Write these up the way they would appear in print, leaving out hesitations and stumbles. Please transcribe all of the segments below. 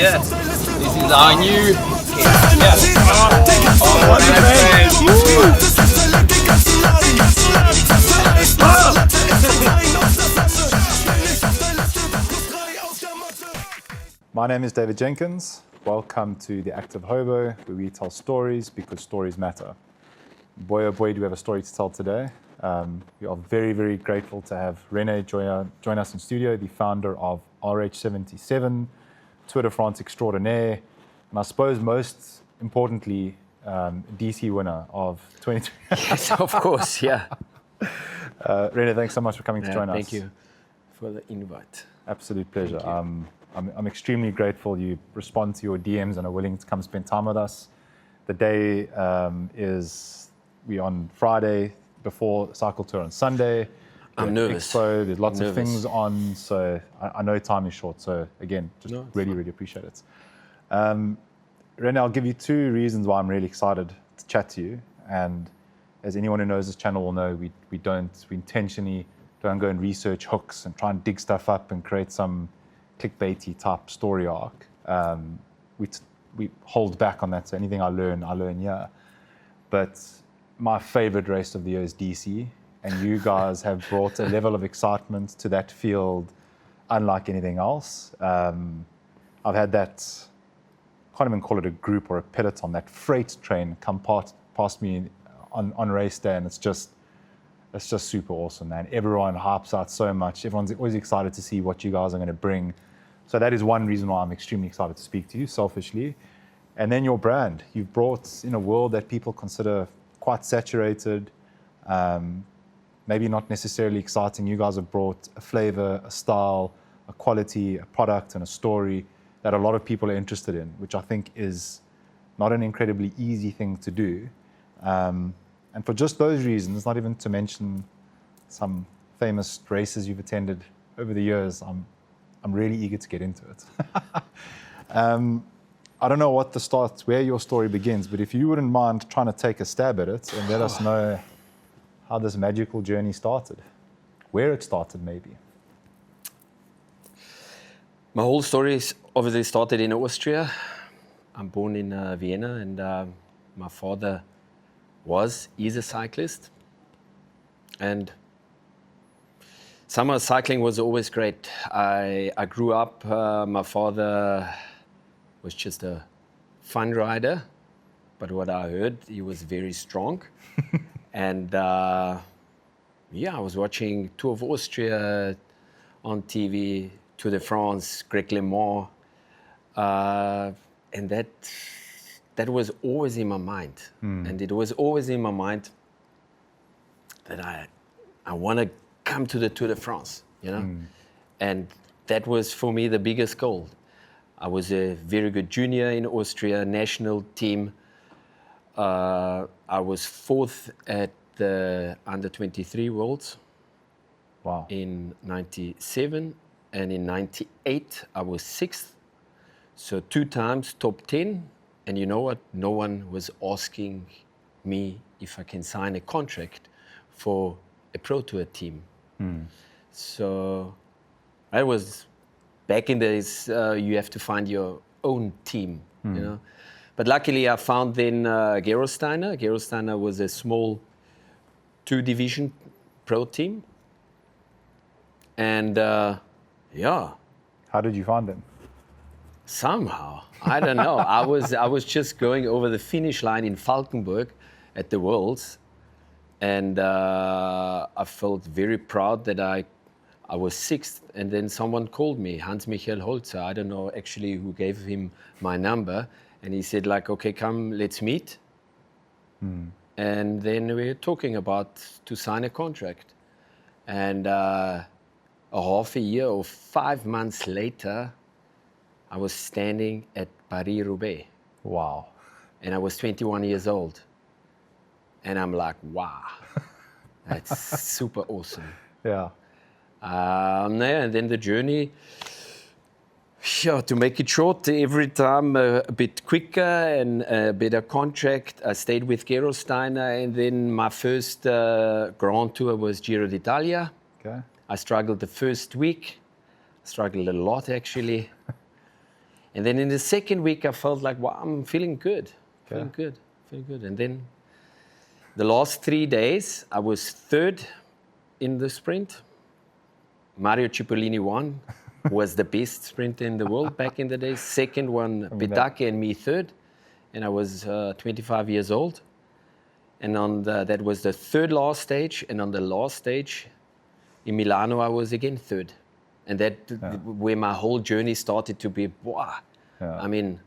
here. This is our new My name is David Jenkins. Welcome to the Active Hobo, where we tell stories because stories matter. Boy, oh boy, do we have a story to tell today. We are very, very grateful to have René join us in studio, the founder of RH77, Tour de France extraordinaire, and I suppose most importantly, DC winner of 2020. Yes, of course, yeah. René, thanks so much for coming to join us. Thank you for the invite. Absolute pleasure. I'm extremely grateful you respond to your DMs and are willing to come spend time with us. The day we're on Friday before Cycle Tour on Sunday. I'm nervous. Expo, there's lots of things on, so I know time is short. So again, just really appreciate it. René, I'll give you two reasons why I'm really excited to chat to you. And as anyone who knows this channel will know, we intentionally don't go and research hooks and try and dig stuff up and create some clickbaity type story arc. We hold back on that. So anything I learn here. But my favorite race of the year is DC, and you guys have brought a level of excitement to that field unlike anything else. I've had that, can't even call it a group or a peloton, that freight train come past me on race day, and it's just super awesome, man. Everyone hypes out so much. Everyone's always excited to see what you guys are going to bring. So that is one reason why I'm extremely excited to speak to you, selfishly. And then your brand. You've brought, in a world that people consider quite saturated, maybe not necessarily exciting, you guys have brought a flavor, a style, a quality, a product, and a story that a lot of people are interested in, which I think is not an incredibly easy thing to do. And for just those reasons, not even to mention some famous races you've attended over the years, I'm really eager to get into it. I don't know where your story begins, but if you wouldn't mind trying to take a stab at it and let us know how this magical journey started, where it started maybe. My whole story is obviously started in Austria. I'm born in Vienna, and my father is a cyclist. And summer cycling was always great. I grew up, my father was just a fun rider, but what I heard, he was very strong. And I was watching Tour of Austria on TV, Tour de France, Greg LeMond, and that was always in my mind. And it was always in my mind that I want to come to the Tour de France, you know? And that was for me the biggest goal. I was a very good junior in Austria, national team. I was fourth at the under-23 Worlds in 97. And in 98, I was sixth. So 2 times top 10. And you know what? No one was asking me if I can sign a contract for a Pro Tour team. So I was... Back in the days, you have to find your own team, you know. But luckily, I found then Gerolsteiner. Gerolsteiner was a small 2-division pro team. And How did you find them? Somehow, I don't know. I was just going over the finish line in Falkenberg at the Worlds, and I felt very proud that I was sixth, and then someone called me, Hans-Michael Holzer. I don't know actually who gave him my number, and he said like, okay, come, let's meet. And then we were talking about to sign a contract. And a half a year or 5 months later, I was standing at Paris-Roubaix. Wow. And I was 21 years old. And I'm like, wow, that's super awesome. Yeah. And then the journey, to make it short, every time a bit quicker and a better contract. I stayed with Gerolsteiner, and then my first Grand Tour was Giro d'Italia. Okay. I struggled the first week, struggled a lot actually. And then in the second week, I felt like, wow, I'm feeling good. Feeling good. And then the last 3 days, I was third in the sprint. Mario Cipollini won, was the best sprinter in the world back in the day. Second one, Petake and me third. And I was 25 years old. And that was the third last stage. And on the last stage in Milano, I was again third. And that where my whole journey started to be, wow. Yeah. I mean,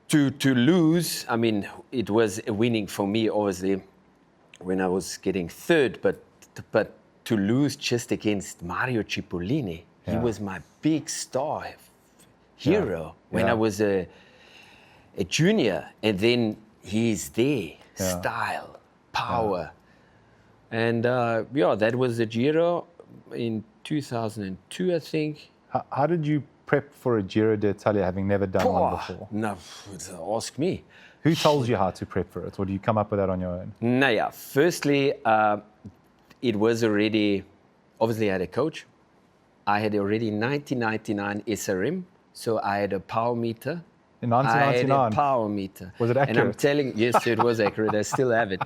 to lose, I mean, it was a winning for me, obviously, when I was getting third. But to lose just against Mario Cipollini, he was my big star hero when I was a junior. And then he's there, style, power. And that was the Giro in 2002, I think. How did you prep for a Giro d'Italia, having never done one before? No, ask me. Who tells you how to prep for it, or do you come up with that on your own? No, yeah. Firstly, it was already, obviously I had a coach. I had already 1999 SRM, so I had a power meter. In 1999? I had a power meter. Was it accurate? And I'm telling, yes, it was accurate. I still have it.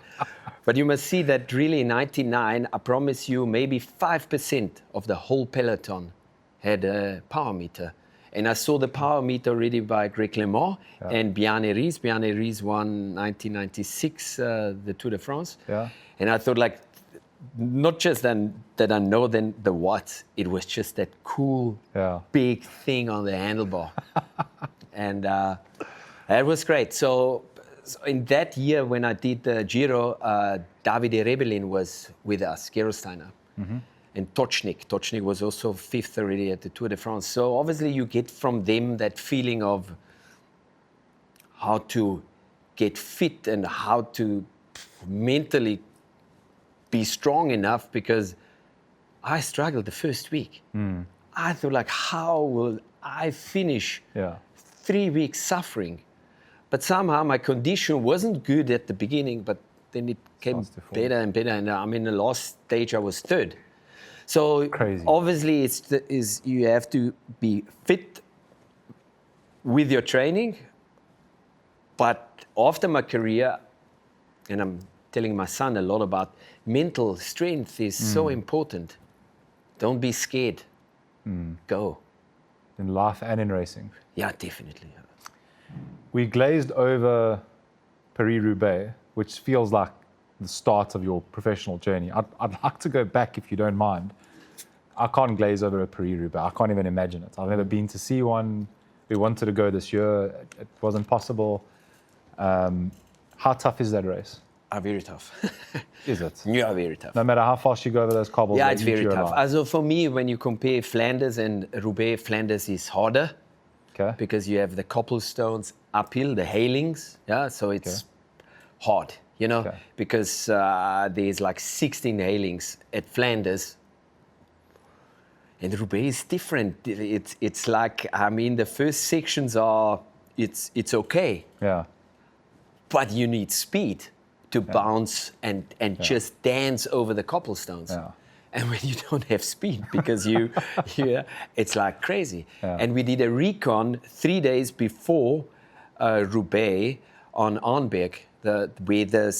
But you must see that really in 99, I promise you, maybe 5% of the whole peloton had a power meter. And I saw the power meter already by Greg LeMond and Bjarne Riis. Bjarne Riis won 1996, the Tour de France. Yeah. And I thought, like, not just that I know then the what, it was just that cool, big thing on the handlebar. And that was great. So in that year when I did the Giro, Davide Rebellin was with us, Gerolsteiner. Mm-hmm. And Tocznik was also fifth already at the Tour de France. So obviously you get from them that feeling of how to get fit and how to mentally be strong enough, because I struggled the first week. I thought, like, how will I finish 3 weeks suffering? But somehow my condition wasn't good at the beginning, but then it came better and better. And I mean, the last stage I was third. So crazy. Obviously you have to be fit with your training. But after my career, and I'm telling my son a lot about mental strength is so important. Don't be scared. Go. In life and in racing. Yeah, definitely. We glazed over Paris-Roubaix, which feels like the start of your professional journey. I'd like to go back, if you don't mind. I can't glaze over a Paris-Roubaix. I can't even imagine it. I've never been to see one. We wanted to go this year. It wasn't possible. How tough is that race? Very tough. Is it? Yeah, very tough. No matter how fast you go over those cobbles. Yeah, it's very tough. Also for me, when you compare Flanders and Roubaix, Flanders is harder. Okay. Because you have the cobblestones uphill, the hailings. Yeah, so it's hard, you know, because there's like 16 hailings at Flanders. And Roubaix is different. It's like, I mean, the first sections are, it's okay. Yeah. But you need speed to bounce and just dance over the cobblestones. Yeah. And when you don't have speed, because it's like crazy. Yeah. And we did a recon 3 days before Roubaix on Arnberg, where the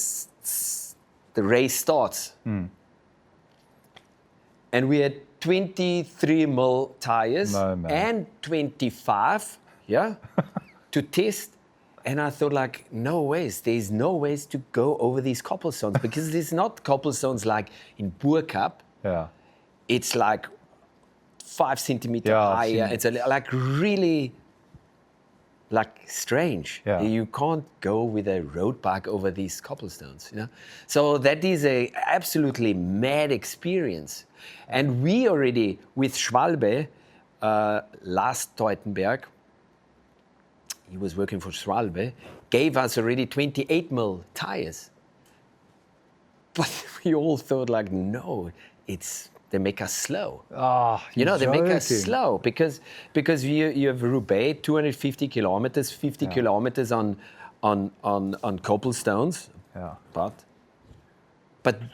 race starts. And we had 23 mil tyres and 25, to test. And I thought, like, there's no ways to go over these cobblestones, because there's not cobblestones like in Burgkap. Yeah. It's like 5 centimeters higher. It's like really like strange. Yeah. You can't go with a road bike over these cobblestones, you know. So that is a absolutely mad experience. And we already, with Schwalbe, last Teutenberg, he was working for Schwalbe, gave us already 28 mil tyres. But we all thought, like, no, they make us slow. They make us slow because you have Roubaix, 250 kilometers, 50 kilometers on cobblestones. Yeah. But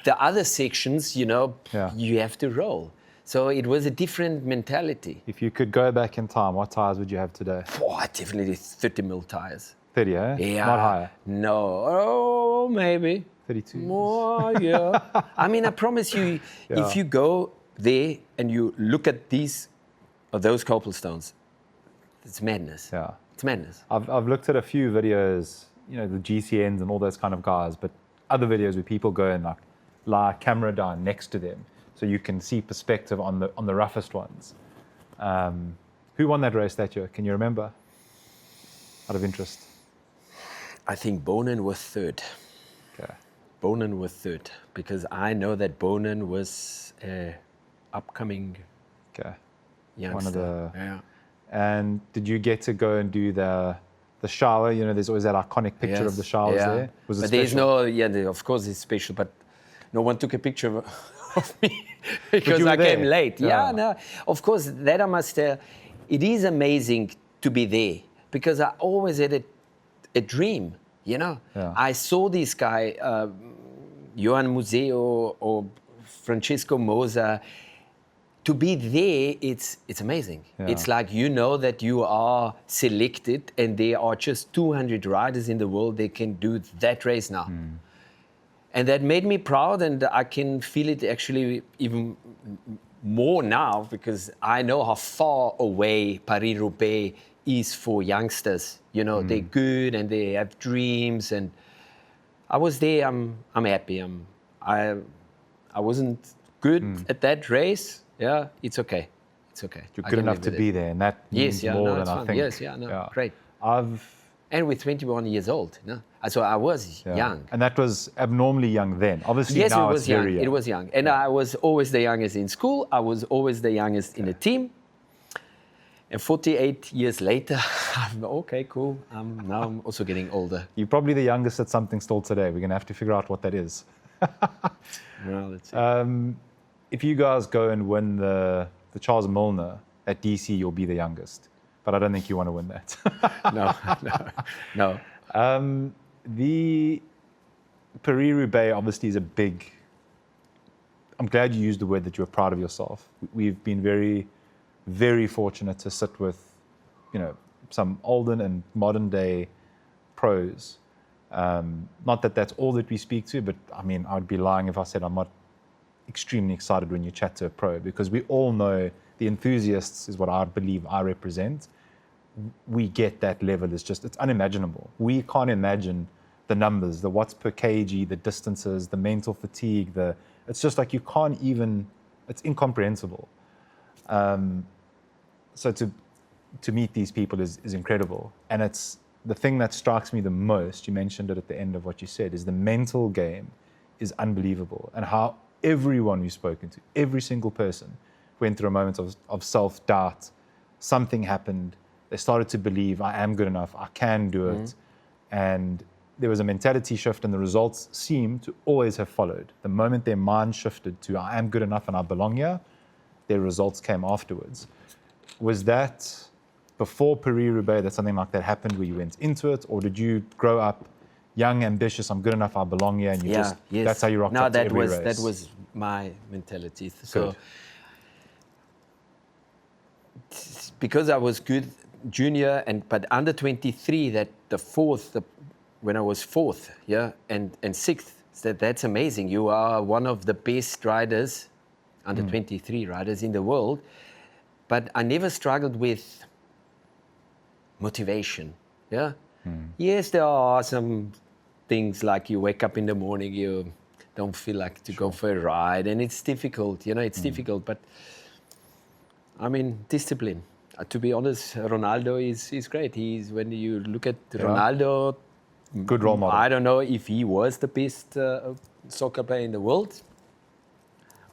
the other sections, you have to roll. So it was a different mentality. If you could go back in time, what tyres would you have today? Oh, definitely 30 mil tyres. 30, eh? Yeah. Not higher. No. Oh, maybe. 32. More, yeah. I mean, I promise you, if you go there and you look at those cobblestones, it's madness. Yeah. It's madness. I've looked at a few videos, you know, the GCNs and all those kind of guys, but other videos where people go and like lie camera down next to them so you can see perspective on the roughest ones. Who won that race that year? Can you remember? Out of interest. I think Bonin was third. Okay. Bonin was third because I know that Bonin was a upcoming youngster. One of the. Yeah. And did you get to go and do the shower? You know, there's always that iconic picture of the showers there. Was it but special? there's no, of course it's special, but no one took a picture of me because I came late. Yeah, no, of course, that I must it is amazing to be there because I always had a dream, you know. Yeah. I saw this guy, Johan Museo or Francesco Mosa. To be there, it's amazing. Yeah. It's like you know that you are selected and there are just 200 riders in the world that can do that race now. And that made me proud, and I can feel it actually even more now because I know how far away Paris-Roubaix is for youngsters. You know, they're good and they have dreams, and I was there. I'm happy. I wasn't good at that race. Yeah, it's okay. It's okay. You're good enough to be there, and that means more than I think. Yes, great. And with 21 years old, no? So I was young. And that was abnormally young then. Obviously yes, now it was it's very young. It was young. And I was always the youngest in school. I was always the youngest in the team. And 48 years later, I'm okay, cool. Now I'm also getting older. You're probably the youngest at something still today. We're going to have to figure out what that is. Well, let's see. If you guys go and win the Charles Milner at DC, you'll be the youngest. But I don't think you want to win that. No. The Paris-Roubaix obviously is a big... I'm glad you used the word that you were proud of yourself. We've been very, very fortunate to sit with, you know, some olden and modern day pros. Not that that's all that we speak to, but I mean, I would be lying if I said I'm not extremely excited when you chat to a pro, because we all know the enthusiasts is what I believe I represent. We get that level. It's unimaginable. We can't imagine the numbers, the watts per kg, the distances, the mental fatigue, it's just like you can't even, it's incomprehensible. So to meet these people is incredible. And it's the thing that strikes me the most, you mentioned it at the end of what you said, is the mental game is unbelievable. And how everyone we've spoken to, every single person went through a moment of self-doubt. Something happened. They started to believe, I am good enough, I can do it. And there was a mentality shift, and the results seem to always have followed. The moment their mind shifted to, I am good enough and I belong here, their results came afterwards. Was that before Paris-Roubaix that something like that happened where you went into it, or did you grow up young, ambitious, I'm good enough, I belong here, and you that's how you rocked up to every race? That was my mentality. So, because I was good junior, but under 23, when I was fourth, and sixth, that's amazing. You are one of the best riders, under 23 riders in the world. But I never struggled with motivation. Yeah. Yes, there are some things like you wake up in the morning, you don't feel like to go for a ride, and it's difficult. You know, it's difficult. But I mean, discipline. To be honest, Ronaldo is great. When you look at Ronaldo, good role model. I don't know if he was the best soccer player in the world.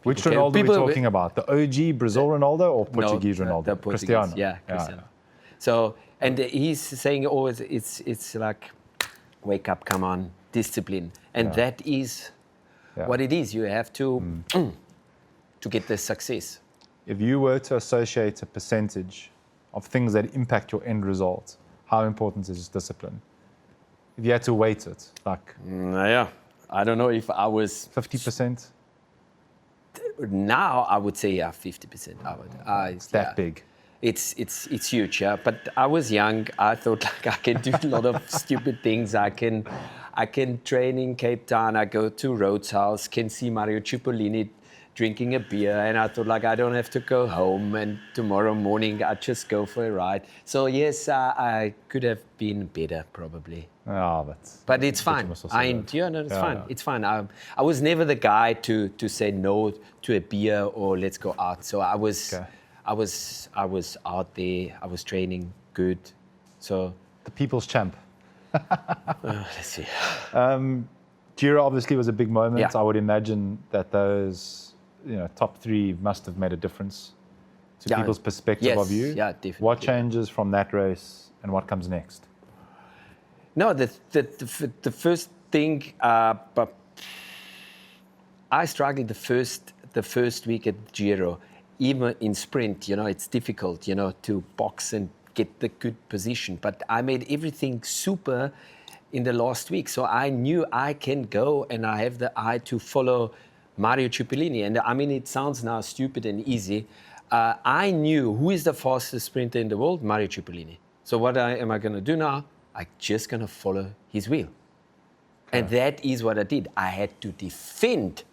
Which Ronaldo are we talking about? The OG Brazil Ronaldo or Portuguese Ronaldo? The Portuguese, Cristiano. Yeah, Cristiano. So, and he's saying always, it's like, wake up, come on, discipline. And that is what it is. You have to get the success. If you were to associate a percentage of things that impact your end result, how important is discipline? If you had to weight it, like... I don't know if I was... 50%? now I would say 50%. It's that big. It's huge, yeah. But I was young. I thought like I can do a lot of stupid things. I can train in Cape Town. I go to Rhodes House, can see Mario Cipollini drinking a beer, and I thought like I don't have to go home. And tomorrow morning I just go for a ride. So yes, I could have been better probably. Oh, but it's fine. It's fine. It's fine. I was never the guy to say no to a beer or let's go out. So I was out there. I was training good. So the people's champ. Let's see. Giro obviously was a big moment. Yeah. I would imagine that those top three must have made a difference to people's perspective of you. Yeah, definitely. What changes from that race and what comes next? No, the first thing, but I struggled the first week at Giro. Even in sprint, it's difficult, to box and get the good position. But I made everything super in the last week. So I knew I can go and I have the eye to follow Mario Cipollini. And I mean, it sounds now stupid and easy. I knew who is the fastest sprinter in the world, Mario Cipollini. So what am I going to do now? I'm just going to follow his wheel. Okay. And that is what I did. I had to defend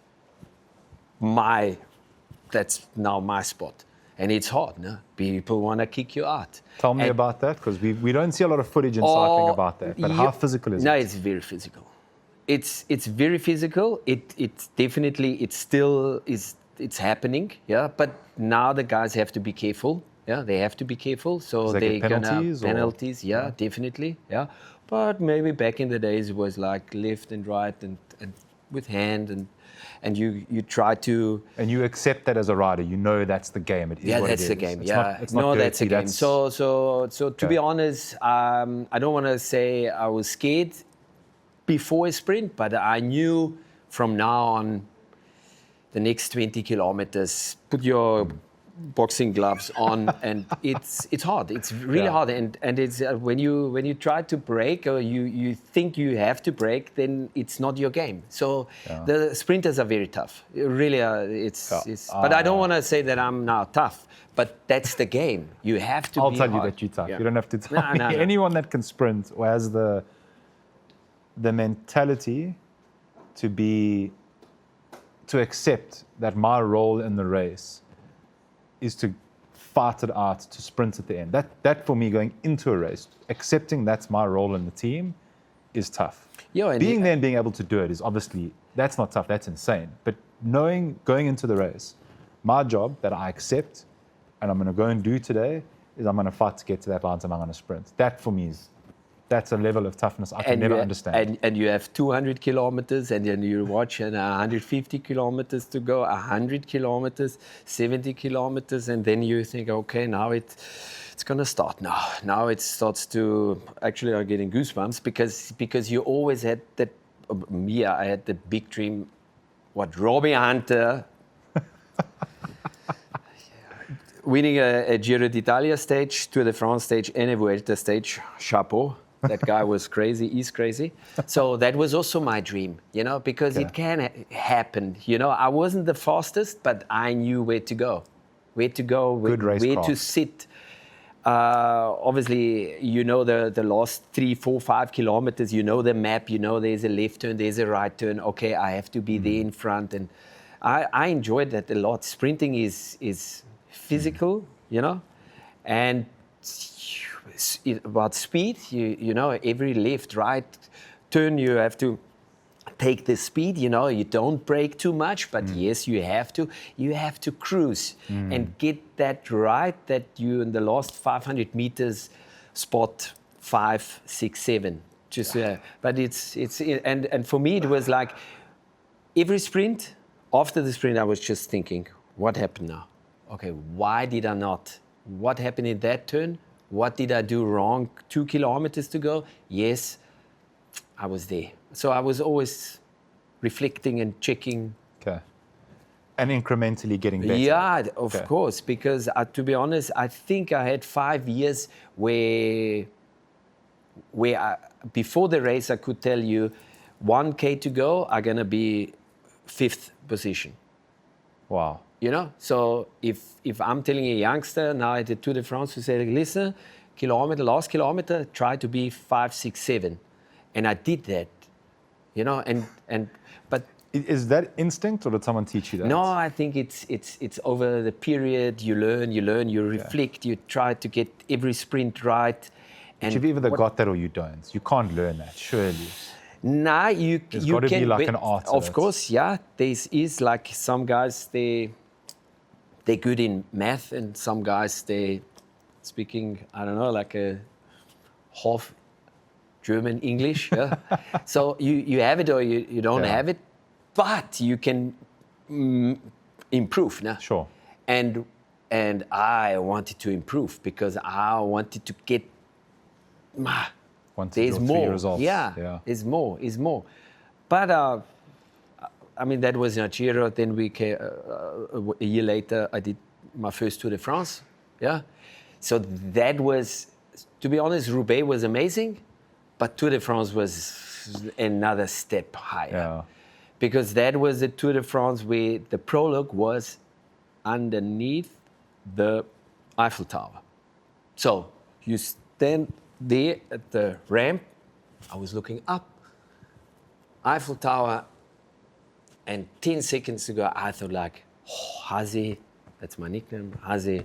that's now my spot. And it's hard, no? People want to kick you out. Tell me about that, because we don't see a lot of footage in cycling about that. But how physical is it? No, it's very physical. It's very physical. It's definitely, it's happening, yeah? But now the guys have to be careful, yeah? They have to be careful. So they're penalties, yeah, definitely, yeah? But maybe back in the days it was like left and right and with hand and you try to... And you accept that as a rider. You know that's the game. It is what that's it is. the game. It's not dirty, that's the game. So to be honest, I don't want to say I was scared before a sprint, but I knew from now on the next 20 kilometers, put your boxing gloves on, and it's hard. It's really hard, and it's when you try to break or you think you have to break, then it's not your game. So the sprinters are very tough. Really, but I don't want to say that I'm now tough. But that's the game. You have to. I'll be tell hard. you that you're tough. Yeah. You don't have to tell me. Anyone that can sprint or has the mentality to accept that my role in the race is to fight it out, to sprint at the end. That for me, going into a race, accepting that's my role in the team is tough. Being there and being able to do it is obviously, that's not tough, that's insane. But knowing, going into the race, my job that I accept and I'm going to go and do today is I'm going to fight to get to that line and I'm going to sprint. That for me that's a level of toughness I can never understand. And you have 200 kilometers and then you watch and 150 kilometers to go, 100 kilometers, 70 kilometers, and then you think, okay, now it's going to start now. Now it starts to, actually I'm getting goosebumps because you always had that, I had the big dream, Robbie Hunter, winning a Giro d'Italia stage, Tour de France stage, and a Vuelta stage, chapeau. That guy was crazy, he's crazy. So that was also my dream, because it can happen. I wasn't the fastest, but I knew where to go, where to sit. Obviously, the last 3, 4, 5 kilometers, the map, there's a left turn, there's a right turn. Okay, I have to be there in front. And I enjoyed that a lot. Sprinting is physical, and about speed, every left, right turn, you have to take the speed, you don't brake too much, but yes, you have to cruise and get that right, that you in the last 500 meters spot 5, 6, 7. But and for me it was like every sprint, after the sprint I was just thinking, what happened now? Okay, why did I not? What happened in that turn? What did I do wrong? 2 kilometers to go? Yes, I was there. So I was always reflecting and checking. Okay. And incrementally getting better. Yeah, of course. Because to be honest, I think I had 5 years where before the race I could tell you 1K to go, I'm going to be 5th position. Wow. You know, so if I'm telling a youngster now at the Tour de France, who say, listen, last kilometer, try to be 5, 6, 7. And I did that, you know, but Is that instinct, or did someone teach you that? no, I think it's over the period. You learn, you reflect, you try to get every sprint right. And you've either got that or you don't. You can't learn that, surely. Nah, you got to be like an art. Of course, yeah. There is like some guys, they're good in math, and some guys, they speaking, I don't know, like a half German English. Yeah? So you have it or you don't have it, but you can improve. Nah? Sure. And I wanted to improve because I wanted to get. There's more. Results. Yeah, there's more. But I mean, that was in Giro. Then we came, a year later, I did my first Tour de France. Yeah. So that was, to be honest, Roubaix was amazing, but Tour de France was another step higher. Yeah. Because that was the Tour de France where the prologue was underneath the Eiffel Tower. So you stand there at the ramp. I was looking up, Eiffel Tower, and 10 seconds ago, I thought like, oh, Hazi, that's my nickname, Hazi.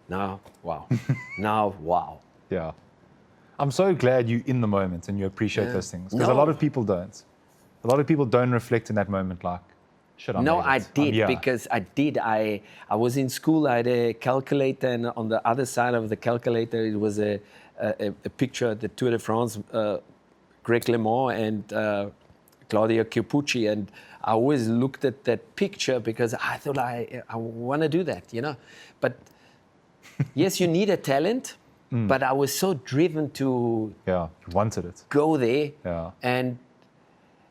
Now, wow. Now, wow. Yeah. I'm so glad you're in the moment and you appreciate those things. Because a lot of people don't. A lot of people don't reflect in that moment like, shit, I did, because I did. I was in school, I had a calculator, and on the other side of the calculator, it was a picture of the Tour de France, Greg LeMond and Claudio Chiappucci, and I always looked at that picture because I thought I want to do that, you know. But yes, you need a talent, but I was so driven to wanted it, go there,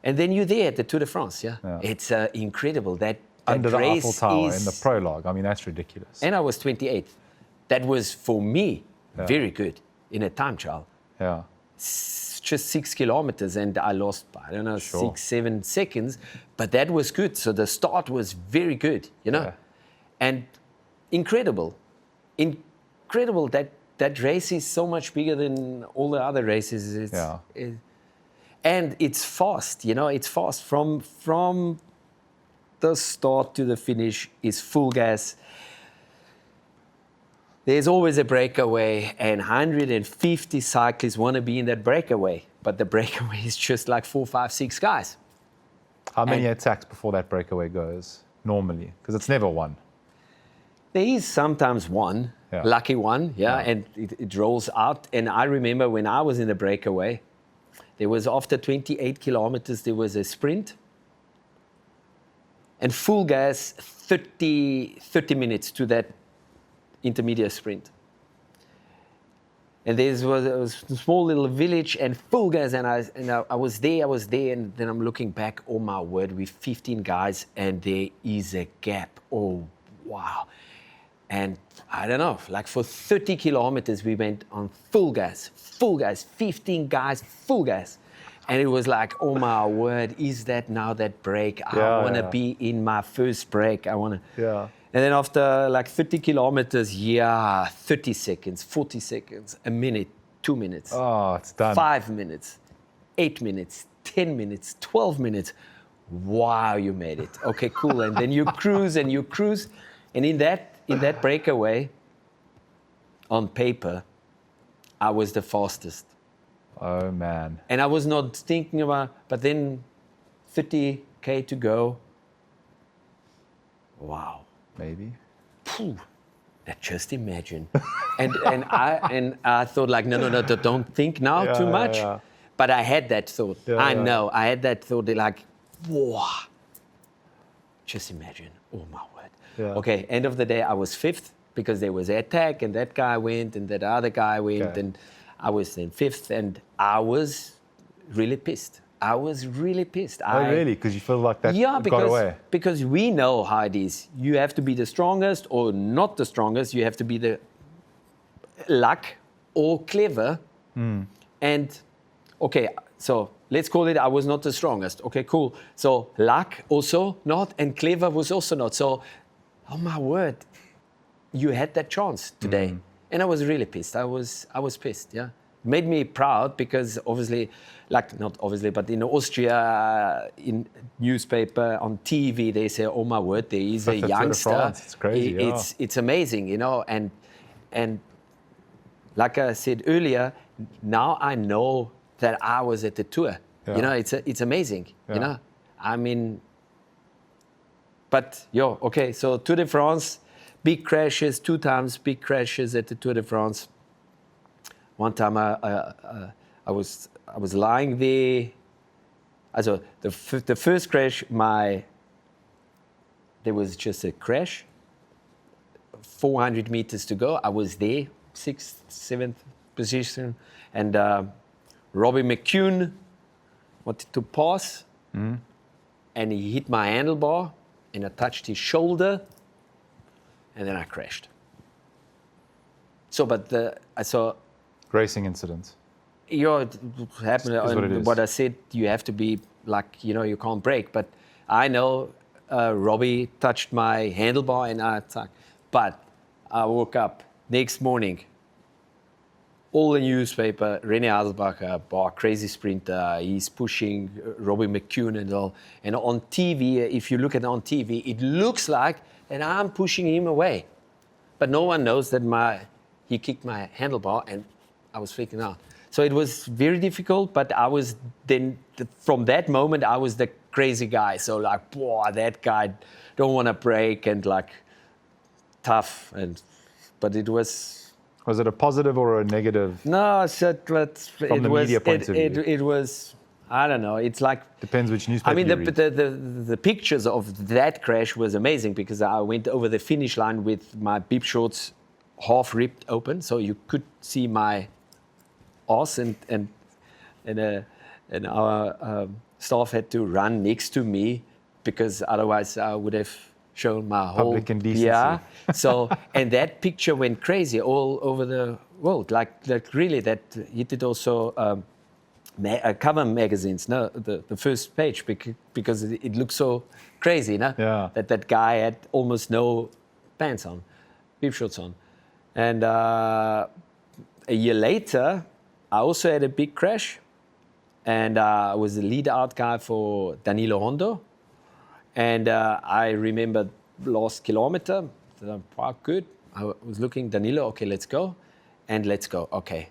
and then you're there at the Tour de France, It's incredible that under the race Eiffel Tower in the prologue. I mean, that's ridiculous. And I was 28th. That was for me very good in a time trial. Yeah. Just 6 kilometers, and I lost, I don't know, 6, 7 seconds, but that was good. So the start was very good, you know, and incredible that race is so much bigger than all the other races. And it's fast, you know, it's fast from the start to the finish is full gas. There's always a breakaway, and 150 cyclists want to be in that breakaway. But the breakaway is just like 4, 5, 6 guys. How many attacks before that breakaway goes, normally? Because it's never one. There is sometimes one, lucky one, and it rolls out. And I remember when I was in the breakaway, there was, after 28 kilometers, there was a sprint. And full gas, 30 minutes to that intermediate sprint. And there was a small little village and full gas, and I was there, and then I'm looking back, oh my word, with 15 guys, and there is a gap. Oh, wow. And I don't know, like for 30 kilometers, we went on full gas, 15 guys, full gas. And it was like, oh my word, is that now that break? I want to be in my first break. I want to. Yeah. And then after like 30 kilometers, 30 seconds, 40 seconds, a minute, 2 minutes. Oh, it's done. 5 minutes, 8 minutes, 10 minutes, 12 minutes. Wow, you made it. Okay, cool. And then you cruise. And in that breakaway, on paper, I was the fastest. Oh, man. And I was not thinking about, but then 30K to go. Wow. Maybe. Just imagine. and I thought like, no, don't think now too much. Yeah. But I had that thought. I had that thought like, wow. Just imagine. Oh my word. Yeah. Okay, end of the day, I was 5th because there was an attack, and that guy went, and that other guy went, and I was in 5th, and I was really pissed. Oh, really? Because you feel like that got away? Because we know how it is. You have to be the strongest or not the strongest. You have to be the luck or clever. And, okay, So let's call it I was not the strongest. Okay, cool. So luck also not, and clever was also not. So, oh my word, you had that chance today. And I was really pissed. I was pissed, yeah. Made me proud because obviously, like not obviously, but in Austria, in newspaper, on TV, they say, oh my word, there is a youngster. It's crazy, It's amazing, you know. And like I said earlier, now I know that I was at the Tour. Yeah. You know, it's amazing, you know. I mean, but okay, so Tour de France, big crashes, 2 times big crashes at the Tour de France. One time I was lying there. Also the first crash, there was just a crash. 400 meters to go. I was there, 6th, 7th position, and Robbie McCune wanted to pass, and he hit my handlebar, and I touched his shoulder, and then I crashed. So, but I saw. Racing incident. It happened. What I said, you have to be like, you know, you can't brake. But I know Robbie touched my handlebar and I attacked. But I woke up next morning, all the newspaper, René Haselbacher, crazy sprinter, he's pushing Robbie McCune and all. And on TV, if you look at it on TV, it looks like that I'm pushing him away. But no one knows that he kicked my handlebar and I was freaking out. So it was very difficult, but I was then, from that moment, I was the crazy guy. So like, that guy don't want to brake and like tough. But it was... Was it a positive or a negative? No, from the media point of view. It was, I don't know, it's like... Depends which newspaper I mean, you read. the pictures of that crash was amazing because I went over the finish line with my bib shorts half ripped open, so you could see my ass, and our staff had to run next to me because otherwise I would have shown my whole public indecency. Yeah. So and that picture went crazy all over the world. Like really, that he did also cover magazines. No, the first page because it looked so crazy. No, that guy had almost no pants on, bib shorts on. And a year later, I also had a big crash, and I was the lead out guy for Danilo Hondo. And I remember last kilometer, so I'm quite good. I was looking, Danilo, okay, let's go. And let's go, okay.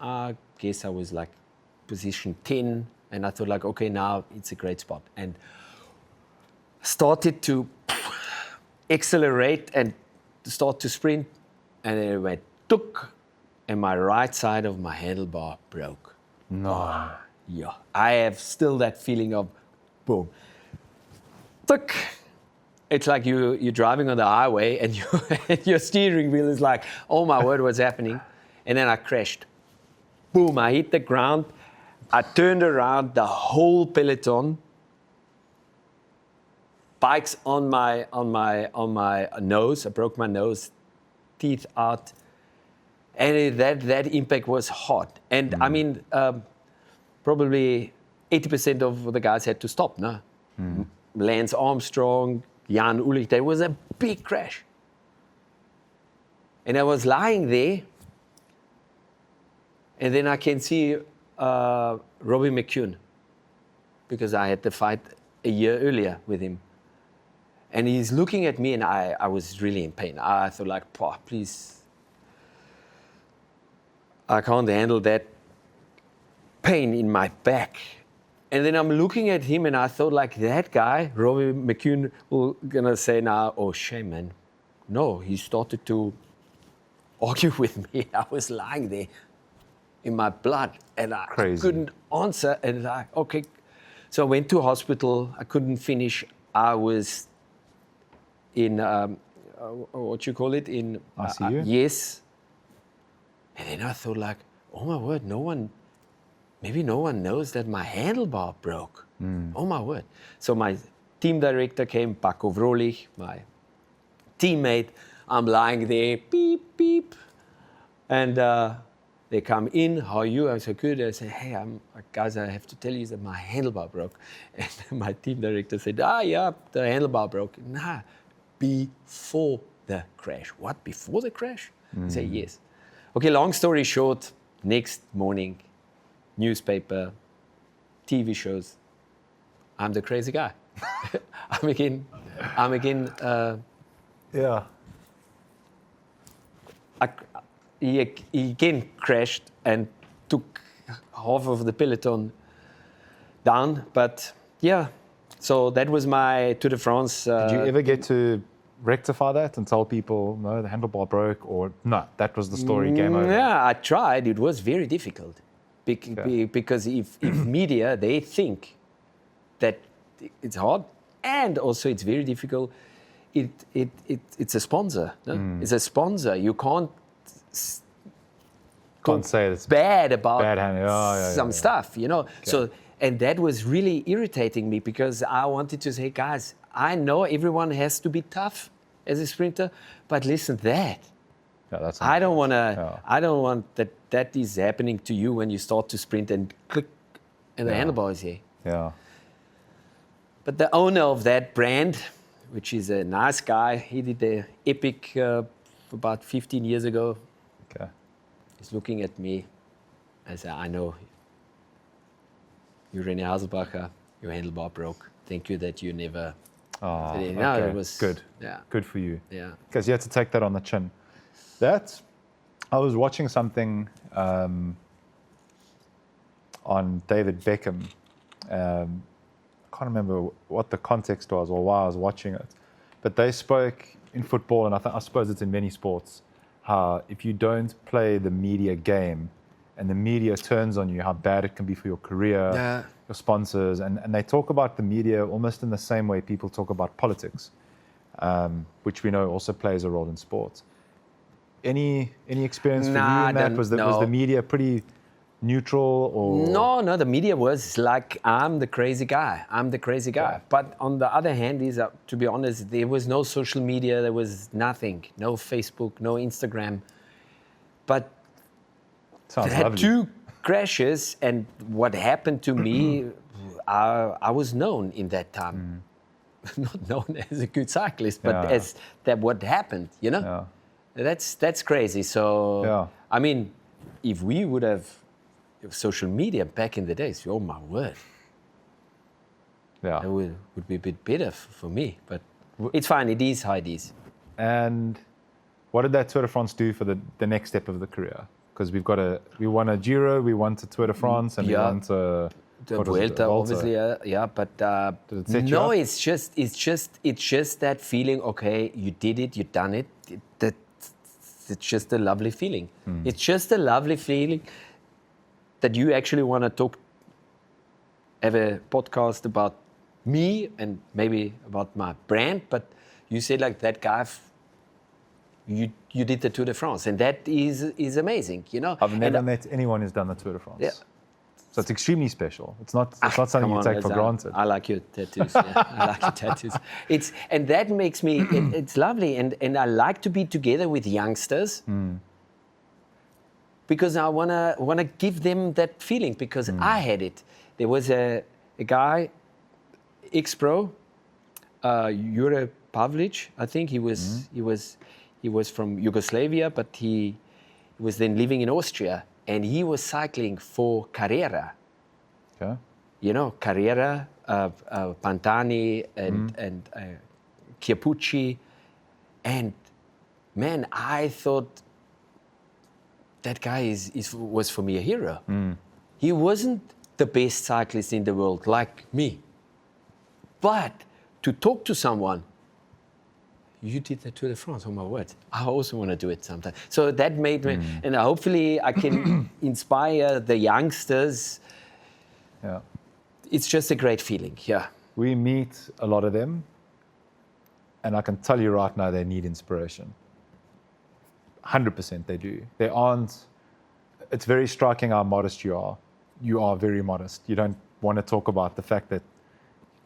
I guess I was like position 10, and I thought like, okay, now it's a great spot. And started to accelerate and start to sprint. And then it went, tuk, and my right side of my handlebar broke. No. Yeah, I have still that feeling of, boom, tuk. It's like you're driving on the highway and your steering wheel is like, oh my word, what's happening? And then I crashed. Boom, I hit the ground. I turned around, the whole peloton, bikes on my nose. I broke my nose, teeth out. And that impact was hard. And I mean, probably 80% of the guys had to stop, no? Lance Armstrong, Jan Ulich, there was a big crash. And I was lying there, and then I can see Robbie McCune, because I had the fight a year earlier with him. And he's looking at me, and I was really in pain. I thought like, please, I can't handle that pain in my back. And then I'm looking at him, and I thought like, that guy, Robbie McCune, will gonna say now, oh shame, man. No, he started to argue with me. I was lying there in my blood, and I couldn't answer. And okay. So I went to hospital. I couldn't finish. I was in, what you call it? In ICU? Yes. And then I thought like, oh my word, maybe no one knows that my handlebar broke. Oh my word. So my team director came, Paco Vrolich, my teammate. I'm lying there, beep, beep. And They come in, how are you? I say, good. I say, hey, guys, I have to tell you that my handlebar broke. And my team director said, yeah, the handlebar broke. Nah, before the crash. What, before the crash? I say, yes. Okay, long story short, next morning, newspaper, TV shows, I'm the crazy guy. I'm again. Yeah. He again crashed and took half of the peloton down. But yeah, so that was my Tour de France. Did you ever get to rectify that and tell people, no, the handlebar broke, or no, that was the story, game over? Yeah, I tried. It was very difficult because if media, they think that it's hard, and also it's very difficult. It's a sponsor. No? It's a sponsor. You can't say it's bad about some stuff, you know. Okay. So, and that was really irritating me because I wanted to say, guys, I know everyone has to be tough as a sprinter, but listen, I don't want to. I don't want that is happening to you when you start to sprint and click, and the handlebar is here. Yeah. But the owner of that brand, which is a nice guy, he did the Epic about 15 years ago. Okay. He's looking at me. I said, I know. You're René Haselbacher. Your handlebar broke. Thank you that you never. Oh, okay. No, it was good. Yeah. Good for you. Yeah. Because you had to take that on the chin. I was watching something on David Beckham. I can't remember what the context was or why I was watching it, but they spoke in football, and I suppose it's in many sports, how if you don't play the media game and the media turns on you, how bad it can be for your career, your sponsors, and they talk about the media almost in the same way people talk about politics, which we know also plays a role in sports. Any experience for you in that? Was the media pretty neutral, or? No, the media was like, I'm the crazy guy. Yeah. But on the other hand, to be honest, there was no social media, there was nothing, no Facebook, no Instagram. But Sounds had lovely. 2 crashes, and what happened to me, I was known in that time. Not known as a good cyclist, but as that what happened, you know? Yeah. That's crazy. So, I mean, if we would have social media back in the days, oh my word. Yeah. It would be a bit better for me, but it's fine. It is how it is. And what did that Tour de France do for the next step of the career? Because we won a Giro, we won a Tour de France, and we won the Vuelta, obviously, but no, it's just that feeling. Okay, you did it, you done it. It's just a lovely feeling. It's just a lovely feeling that you actually want to have a podcast about me and maybe about my brand, but you say like that guy, you did the Tour de France, and that is amazing, you know. I've never met anyone who's done the Tour de France. Yeah. So it's extremely special. It's not something you take for granted. I like your tattoos. I like your tattoos. And that makes me. It's lovely, and I like to be together with youngsters because I wanna give them that feeling, because I had it. There was a guy, ex-pro, Jure Pavlic. I think he was from Yugoslavia, but he was then living in Austria. And he was cycling for Carrera. Okay. You know, Carrera, Pantani, and Chiappucci. And man, I thought that guy was for me a hero. He wasn't the best cyclist in the world like me. But to talk to someone, you did the Tour de France, oh my word. I also want to do it sometime. So that made me, and hopefully I can inspire the youngsters. Yeah. It's just a great feeling, yeah. We meet a lot of them, and I can tell you right now they need inspiration. 100% they do. They aren't, it's very striking how modest you are. You are very modest. You don't want to talk about the fact that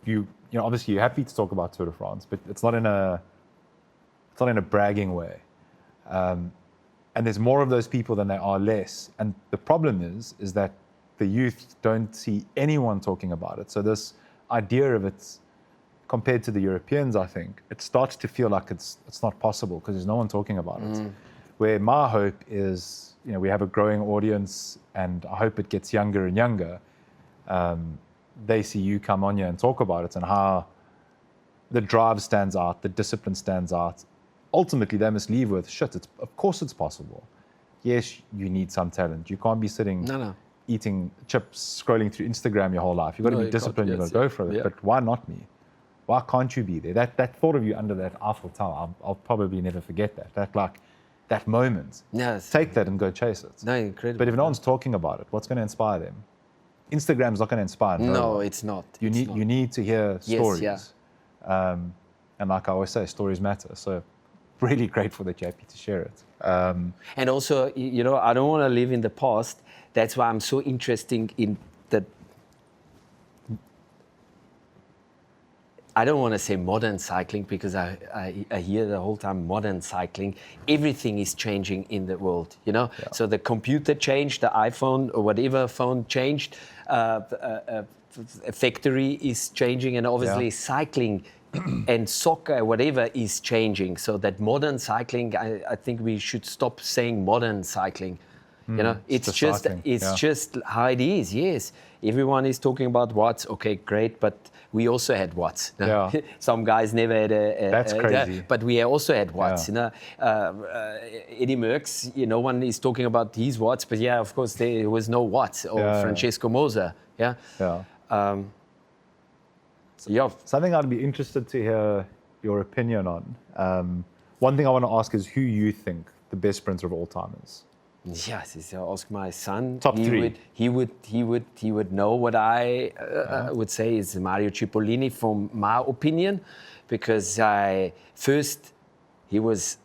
you know, obviously you're happy to talk about Tour de France, but it's not in a bragging way. And there's more of those people than there are less. And the problem is that the youth don't see anyone talking about it. So this idea of it, compared to the Europeans, I think, it starts to feel like it's not possible because there's no one talking about it. Where my hope is, we have a growing audience, and I hope it gets younger and younger. They see you come on here and talk about it and how the drive stands out, the discipline stands out. Ultimately, they must leave with, of course it's possible. Yes, you need some talent. You can't be sitting eating chips, scrolling through Instagram your whole life. You've got to be disciplined, you've got to go for it. Yeah. But why not me? Why can't you be there? That thought of you under that Eiffel Tower, I'll probably never forget that. That moment. Yes. Take that and go chase it. No, incredible. But if no one's talking about it, what's going to inspire them? Instagram's not going to inspire. No, it's not. You need to hear stories. And like I always say, stories matter. So really grateful that you're happy to share it. And also, I don't want to live in the past. That's why I'm so interested in the, I don't want to say modern cycling, because I hear the whole time modern cycling. Everything is changing in the world, Yeah. So the computer changed, the iPhone or whatever phone changed, a factory is changing, and obviously cycling and soccer, whatever, is changing. So that modern cycling, I think we should stop saying modern cycling. It's just how it is. Yes, everyone is talking about watts. Okay, great, but we also had watts. Yeah. Some guys never had That's crazy. But we also had watts. Yeah. Eddie Merckx, no one is talking about his watts, but of course there was no watts. Or Francesco Moser. Yeah. Something I'd be interested to hear your opinion on. One thing I want to ask is who you think the best sprinter of all time is. Yes, if I ask my son, top three. He would know what I would say is Mario Cipollini, from my opinion, because he was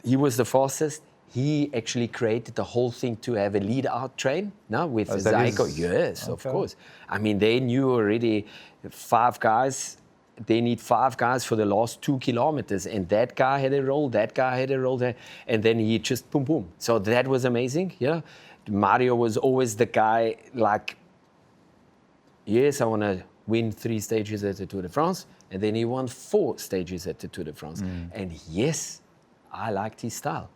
the fastest. He actually created the whole thing to have a lead-out train. Now with Zyko, yes, okay. Of course. I mean, they knew already 5 guys. They need 5 guys for the last 2 kilometers, and that guy had a roll, that guy had a roll, and then he just boom, boom. So that was amazing. Yeah, Mario was always the guy like, yes, I want to win 3 stages at the Tour de France, and then he won 4 stages at the Tour de France. And yes, I liked his style.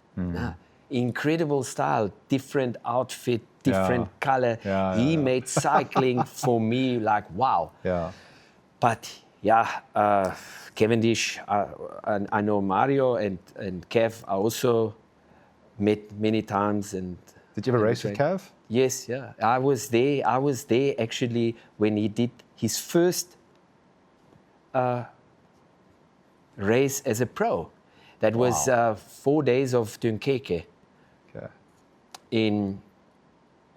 Incredible style, different outfit, different color. He made cycling for me like wow. But Cavendish, I know Mario and Kev. I also met many times. And did you ever race with Kev? Yes, I was there actually when he did his first race as a pro. That was 4 days of Dunkerque in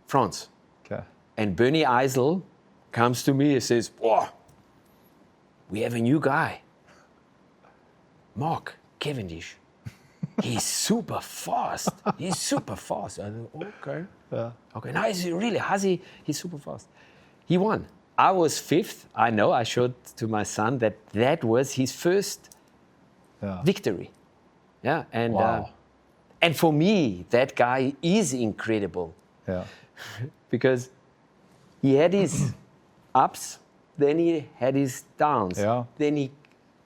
France. And Bernie Eisel comes to me and says, "Whoa, we have a new guy, Mark Cavendish. He's super fast. He's super fast." I said, okay. Okay, now he's super fast. He won. I was 5th. I know, I showed to my son that was his first victory. Yeah, and for me, that guy is incredible. Because he had his ups, then he had his downs. Then he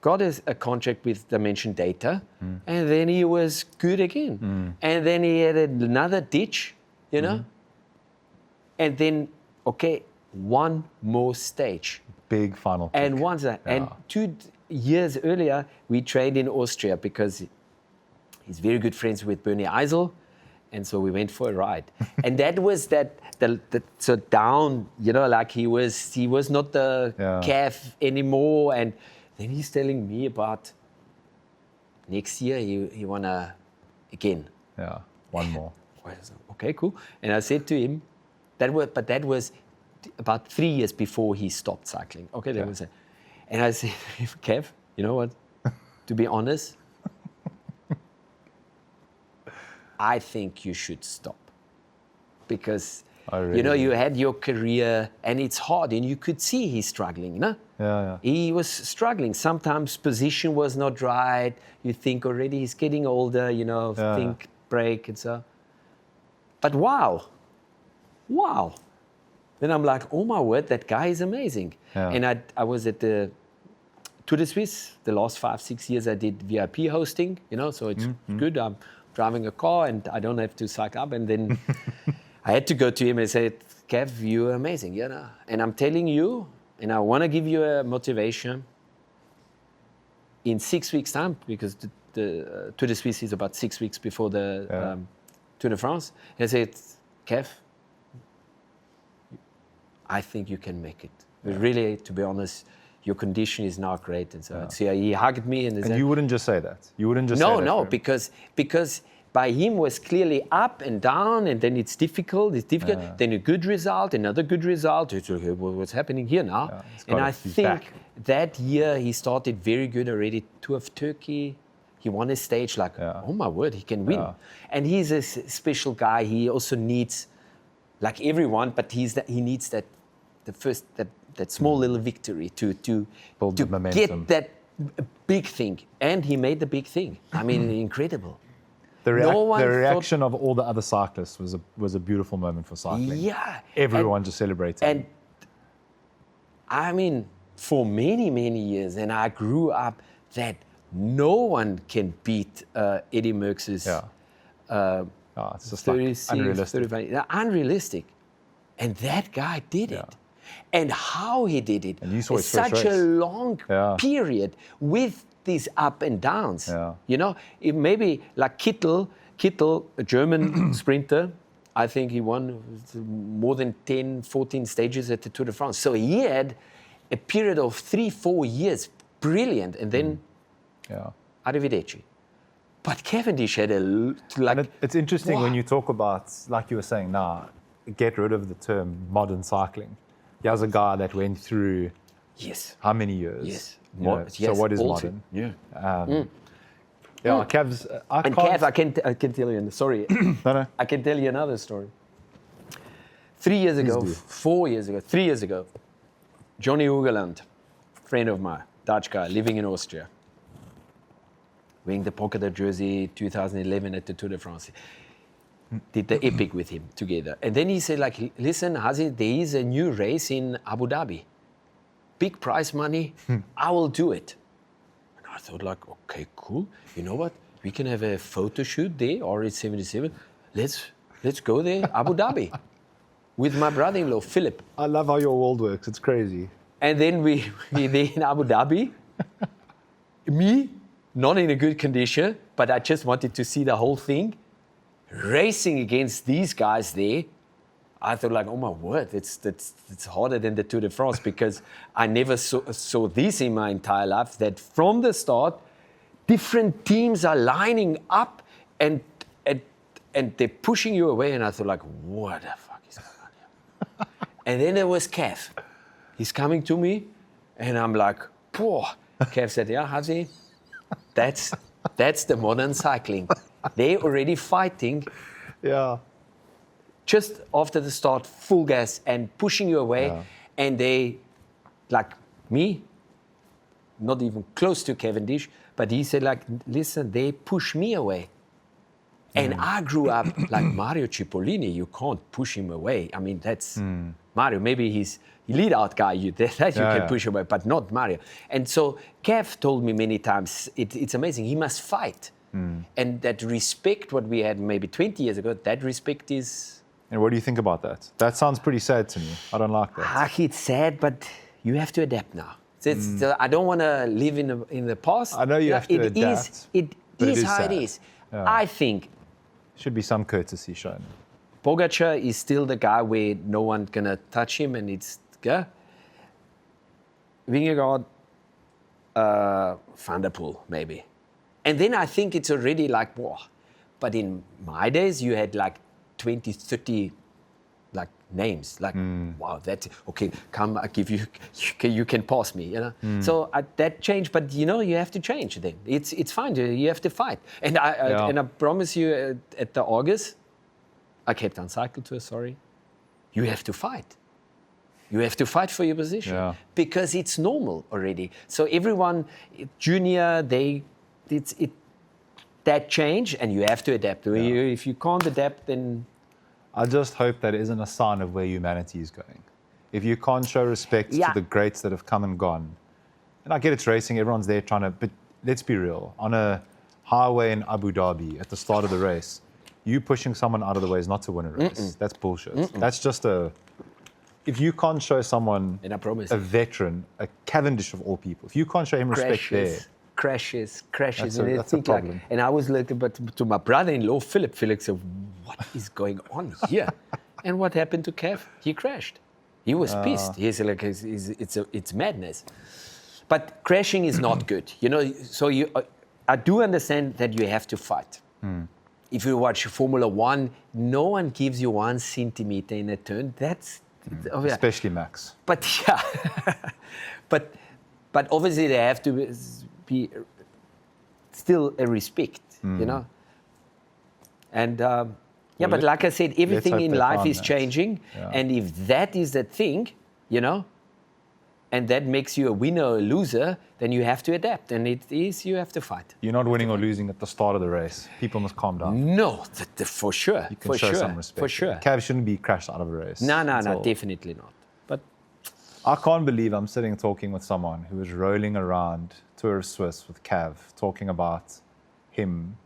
got a contract with Dimension Data, and then he was good again. And then he had another ditch, And then, one more stage. Big final kick. And 2 years earlier, we trained in Austria because he's very good friends with Bernie Eisel. And so we went for a ride. And that was so down, like he was not the calf anymore. And then he's telling me about next year he wanna again. One more. Okay, cool. And I said to him, that was about 3 years before he stopped cycling. Okay, that was it. And I said, Kev, you know what? To be honest, I think you should stop, because you had your career and it's hard, and you could see he's struggling. He was struggling. Sometimes position was not right. You think already he's getting older. break and so. But wow. Then I'm like, oh my word, that guy is amazing. Yeah. And I was at the Tour de Suisse, the last 5-6 years I did VIP hosting, so it's good. I'm driving a car and I don't have to cycle up. And then I had to go to him and say, Kev, you're amazing, And I'm telling you, and I want to give you a motivation in 6 weeks' time, because the Tour de Suisse is about 6 weeks before the Tour de France. And I said, Kev, I think you can make it. But really, to be honest, your condition is not great. And so he hugged me. And you wouldn't just say that? You wouldn't just say that? No, because by him was clearly up and down, and then it's difficult. Then a good result, another good result. It's okay, what's happening here now? Yeah, and I think that year he started very good already. Tour of Turkey, he won a stage oh my word, he can win. Yeah. And he's a special guy. He also needs, like everyone, but he needs that small little victory to build the momentum, get that big thing. And he made the big thing. I mean, incredible. The reaction of all the other cyclists was a beautiful moment for cycling. Yeah. Everyone just celebrated. And I mean, for many, many years, and I grew up that no one can beat Eddie Merckx's it's just 36, unrealistic. 35, unrealistic. And that guy did it. And how he did it. And you saw his such a long period with these up and downs. Yeah. It maybe like Kittel, a German sprinter, I think he won more than 10, 14 stages at the Tour de France. So he had a period of 3-4 years, brilliant, and then arrivederci. But Cavendish had it's interesting when you talk about, like you were saying, get rid of the term modern cycling. Here's a guy that went through how many years? Yes. So what is modern? Yeah. Cavs. I can tell you. Sorry. No. I can tell you another story. 3 years ago, 4 years ago, 3 years ago, Johnny Ugeland, friend of mine, Dutch guy, living in Austria, wearing the polka jersey 2011 at the Tour de France. Did the epic with him together. And then he said, listen, Hazi, there is a new race in Abu Dhabi. Big prize money, I will do it. And I thought okay, cool. You know what? We can have a photo shoot there, RH77. Let's go there, Abu Dhabi, with my brother-in-law, Philip. I love how your world works. It's crazy. And then we're there in Abu Dhabi. Me, not in a good condition, but I just wanted to see the whole thing. Racing against these guys there, I thought oh my word, it's harder than the Tour de France, because I never saw this in my entire life, that from the start, different teams are lining up and they're pushing you away, and I thought what the fuck is going on here? And then there was Kev. He's coming to me, and I'm poor. Kev said, Hazi, that's the modern cycling. They're already fighting. Yeah. Just after the start, full gas and pushing you away. Yeah. And they, me, not even close to Cavendish, but he said, listen, they push me away. And I grew up like Mario Cipollini. You can't push him away. I mean, that's Mario. Maybe he's a lead-out guy. You can push away, but not Mario. And so Kev told me many times, it's amazing. He must fight. And that respect, what we had maybe 20 years ago, that respect is... And what do you think about that? That sounds pretty sad to me. I don't like that. It's sad, but you have to adapt now. I don't want to live in the past. I know you have to adapt. It is how it is. Yeah. I think... Should be some courtesy shown. Pogacar is still the guy where no one's going to touch him, and it's... Vingegaard, Van der Poel, maybe. And then I think it's already wow. But in my days, you had 20, 30 names. Wow, that's okay. Come, I give you. You can pass me. So that changed, but you have to change. Then it's fine. You have to fight. And I promise you, at the August, I kept on cycle tour. Sorry, you have to fight. You have to fight for your position because it's normal already. So everyone, junior, that change, and you have to adapt. If you can't adapt, then... I just hope that isn't a sign of where humanity is going. If you can't show respect to the greats that have come and gone, and I get it's racing, everyone's there trying to, but let's be real. On a highway in Abu Dhabi at the start of the race, you pushing someone out of the way is not to win a race. That's bullshit. That's just if you can't show someone, and I promise a veteran, a Cavendish of all people, if you can't show him respect there, crashes. That's a problem. And I was like, but to my brother-in-law, Felix said, what is going on here? And what happened to Kev? He crashed. He was pissed. He's like, it's madness. But crashing is not good, So I do understand that you have to fight. If you watch Formula One, no one gives you 1 centimeter in a turn. Especially Max. But but obviously there have to be still a respect, And but like I said, everything in life is changing, and if that is the thing, and that makes you a winner or a loser, then you have to adapt, and you have to fight. You're not winning or losing at the start of the race. People must calm down. No, for sure. You can show some respect. For sure. Cav shouldn't be crashed out of a race. No, definitely not. But I can't believe I'm sitting talking with someone who was rolling around Tour of Swiss with Cav, talking about him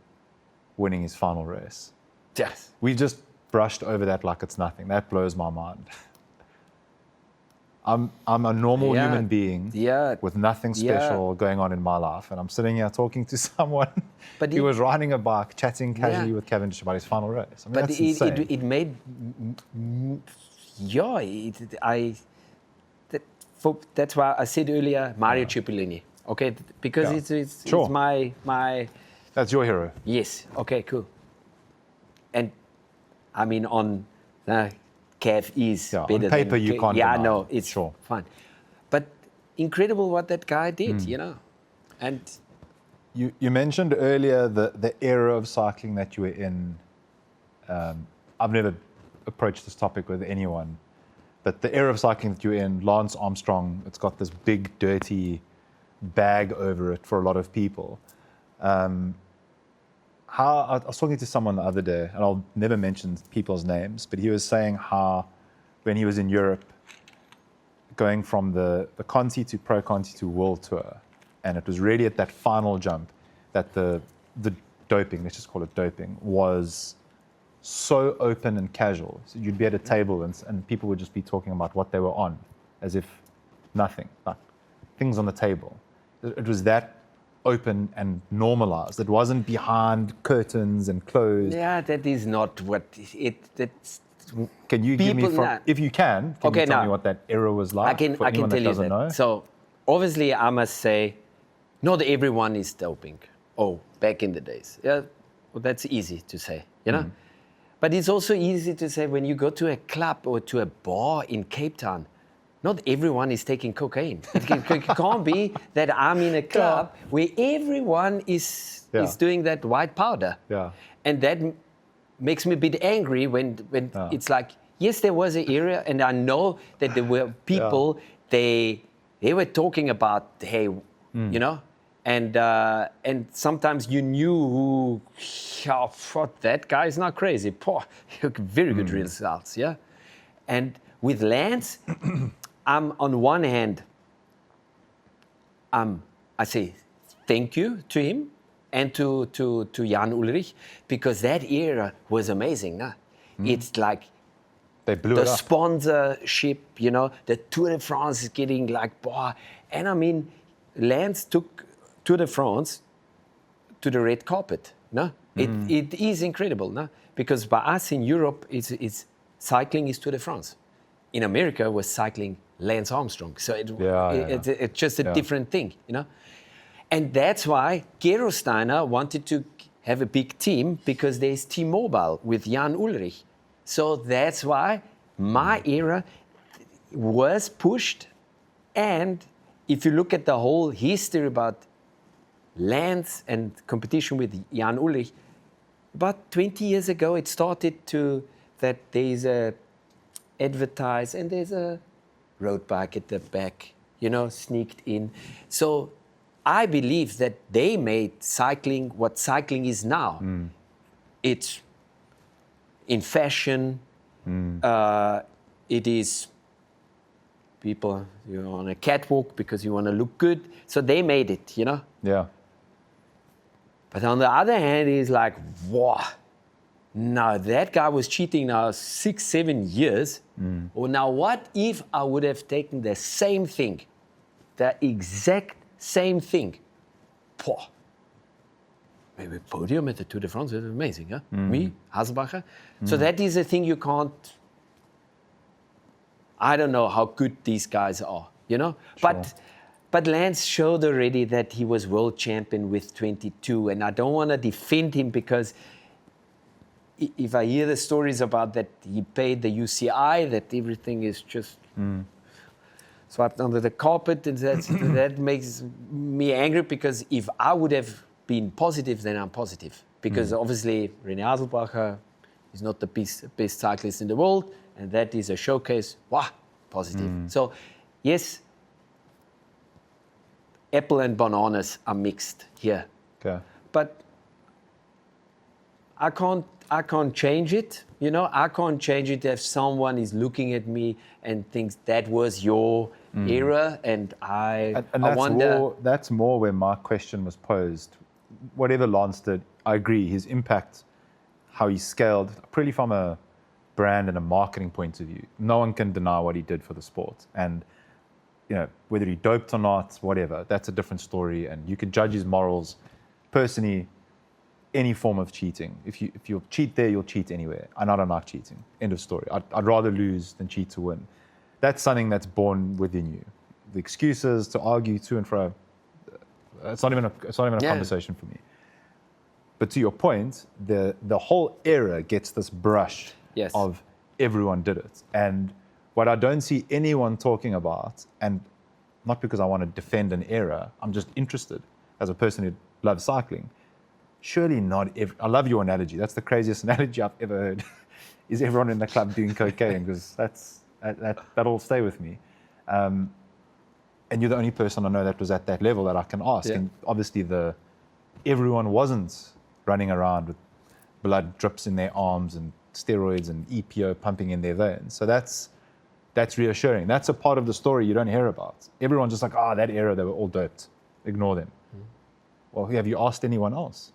winning his final race. Yes. We just brushed over that like it's nothing. That blows my mind. I'm a normal human being with nothing special going on in my life, and I'm sitting here talking to someone who was riding a bike, chatting casually with Cavendish about his final race. I mean, but that's insane. It made, that's why I said earlier Mario Cipollini, okay? Because it's my. That's your hero. Yes. Okay. Cool. And I mean on. Cav is better on paper than... you can't Yeah, deny. no, it's fine. But incredible what that guy did, And you mentioned earlier the era of cycling that you were in. I've never approached this topic with anyone, but the era of cycling that you were in, Lance Armstrong, it's got this big, dirty bag over it for a lot of people. I was talking to someone the other day, and I'll never mention people's names, but he was saying how when he was in Europe, going from the Conti to Pro Conti to World Tour, and it was really at that final jump that the doping, let's just call it doping, was so open and casual. So you'd be at a table and people would just be talking about what they were on, as if nothing, like things on the table. It was that open and normalized. It wasn't behind curtains and closed. Yeah, that is not what that's. Can you give me, if you can you tell me what that era was like? I can tell you that. Know? So obviously I must say, not everyone is doping. Oh, back in the days. Yeah, well, that's easy to say, But it's also easy to say when you go to a club or to a bar in Cape Town, not everyone is taking cocaine. It can't be that I'm in a club where everyone is doing that white powder. Yeah. And that makes me a bit angry when it's like, yes, there was an area, and I know that there were people, they were talking about, hey, and sometimes you knew that guy is not crazy. Very good results, yeah? And with Lance, on one hand, I say thank you to him and to Jan Ullrich, because that era was amazing. Nah? It's like they blew the it up. Sponsorship, the Tour de France is getting like, and I mean, Lance took Tour de France to the red carpet. No? It is incredible, no? Because by us in Europe, it's cycling is Tour de France. In America, was cycling Lance Armstrong. So it's just a different thing, And that's why Gero Steiner wanted to have a big team, because there's T-Mobile with Jan Ullrich. So that's why my era was pushed. And if you look at the whole history about Lance and competition with Jan Ullrich, about 20 years ago, it started that there's a advertise and there's a road bike at the back, sneaked in. So I believe that they made cycling what cycling is now. It's in fashion. It is people, you're on a catwalk because you want to look good. So they made it, Yeah. But on the other hand, it's like, wow, no, that guy was cheating now 6-7 years. Or now what if I would have taken the same thing, the exact same thing? Poh. Maybe podium at the Tour de France, that's amazing, huh? Me, Haselbacher. So that is a thing you can't, I don't know how good these guys are, Sure. But Lance showed already that he was world champion with 22, and I don't want to defend him because if I hear the stories about that he paid the UCI, that everything is just swept under the carpet, and that makes me angry because if I would have been positive, then I'm positive. Because obviously René Haselbacher is not the best cyclist in the world, and that is a showcase, wow, positive. So, yes, apple and bananas are mixed here. Okay. But I can't change it, I can't change it if someone is looking at me and thinks that was your era, and I wonder. That's more where my question was posed. Whatever Lance did, I agree. His impact, how he scaled, purely from a brand and a marketing point of view, no one can deny what he did for the sport. And whether he doped or not, whatever, that's a different story. And you can judge his morals. Personally, any form of cheating, if you'll cheat there, you'll cheat anywhere. And I don't like cheating. End of story. I'd rather lose than cheat to win. That's something that's born within you. The excuses to argue to and fro, it's not even a conversation for me. But to your point, the whole era gets this brush of everyone did it. And what I don't see anyone talking about, and not because I want to defend an era, I'm just interested as a person who loves cycling. Surely not I love your analogy. That's the craziest analogy I've ever heard. Is everyone in the club doing cocaine? Because that'll stay with me. And you're the only person I know that was at that level that I can ask. And obviously everyone wasn't running around with blood drips in their arms and steroids and EPO pumping in their veins. So that's reassuring. That's a part of the story you don't hear about. Everyone's just like, that era, they were all doped. Ignore them. Well, have you asked anyone else?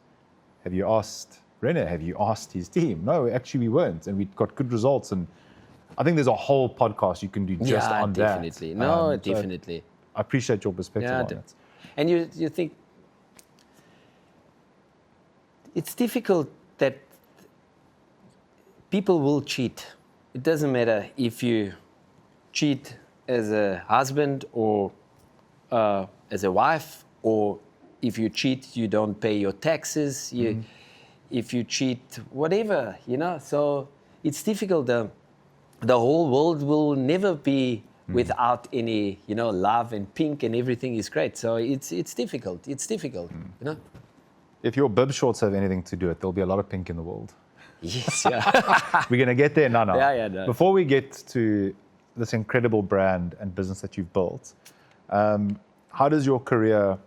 Have you asked René? Have you asked his team? No, actually we weren't. And we got good results. And I think there's a whole podcast you can do just on definitely. that. No, definitely. So I appreciate your perspective on it. And you think it's difficult that people will cheat. It doesn't matter if you cheat as a husband or as a wife, or if you cheat, you don't pay your taxes. If you cheat, whatever, So it's difficult. The whole world will never be without any, love and pink and everything is great. So it's difficult. It's difficult, If your bib shorts have anything to do with it, there'll be a lot of pink in the world. Yes, yeah. We're going to get there. No. No. Before we get to this incredible brand and business that you've built, how does your career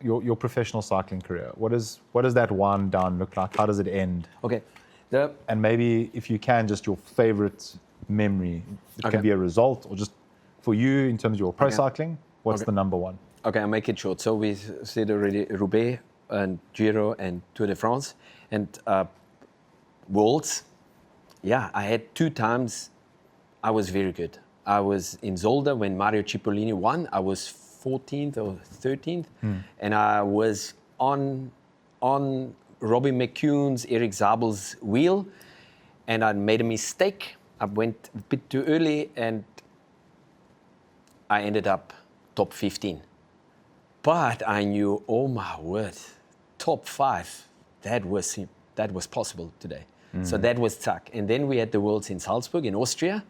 your professional cycling career? What does that wind down look like? How does it end? Okay. And maybe if you can, just your favorite memory. It can be a result, or just for you in terms of your pro cycling. What's the number one? Okay, I'll make it short. So we said already Roubaix and Giro and Tour de France and Worlds. Yeah, I had 2 times. I was very good. I was in Zolder when Mario Cipollini won. I was 14th or 13th, and I was on Robbie McCune's, Eric Zabel's wheel, and I made a mistake. I went a bit too early, and I ended up top 15. But I knew, oh my word, top 5, that was possible today. So that was tough. And then we had the Worlds in Salzburg in Austria.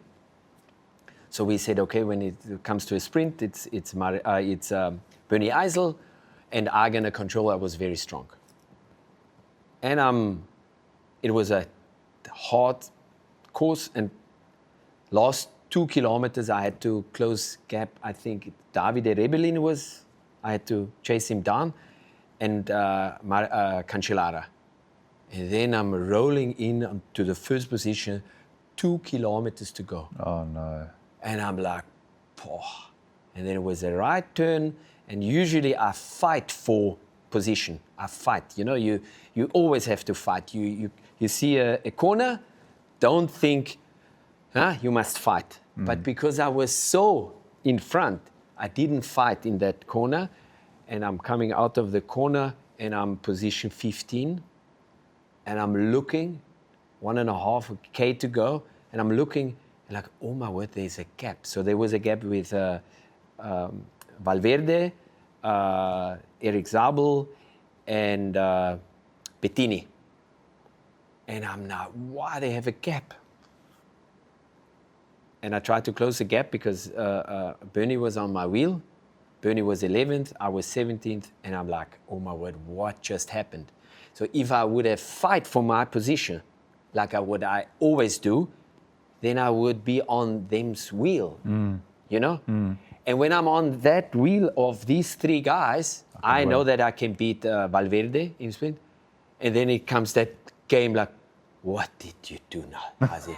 So we said, okay, when it comes to a sprint, it's Bernie Eisel, and I'm gonna control. I was very strong, and it was a hard course. And last 2 kilometers, I had to close gap. I think Davide Rebellin was I had to chase him down, and Cancellara. And then I'm rolling in to the first position, 2 kilometers to go. Oh, no. And I'm like, oh. And then it was a right turn, and usually I fight for position. I fight, you always have to fight. You see a corner, don't think, you must fight. But because I was so in front, I didn't fight in that corner, and I'm coming out of the corner, and I'm position 15, and I'm looking, 1.5 K to go, and I'm looking, and like, oh my word, there's a gap. So there was a gap with Valverde, Eric Zabel, and Bettini. And I'm now, why they have a gap? And I tried to close the gap because Bernie was on my wheel. Bernie was 11th, I was 17th, and I'm like, oh my word, what just happened? So if I would have fight for my position, like I always do, then I would be on them's wheel, And when I'm on that wheel of these 3 guys, I know that I can beat Valverde in sprint. And then it comes that game like, what did you do now, Hazi?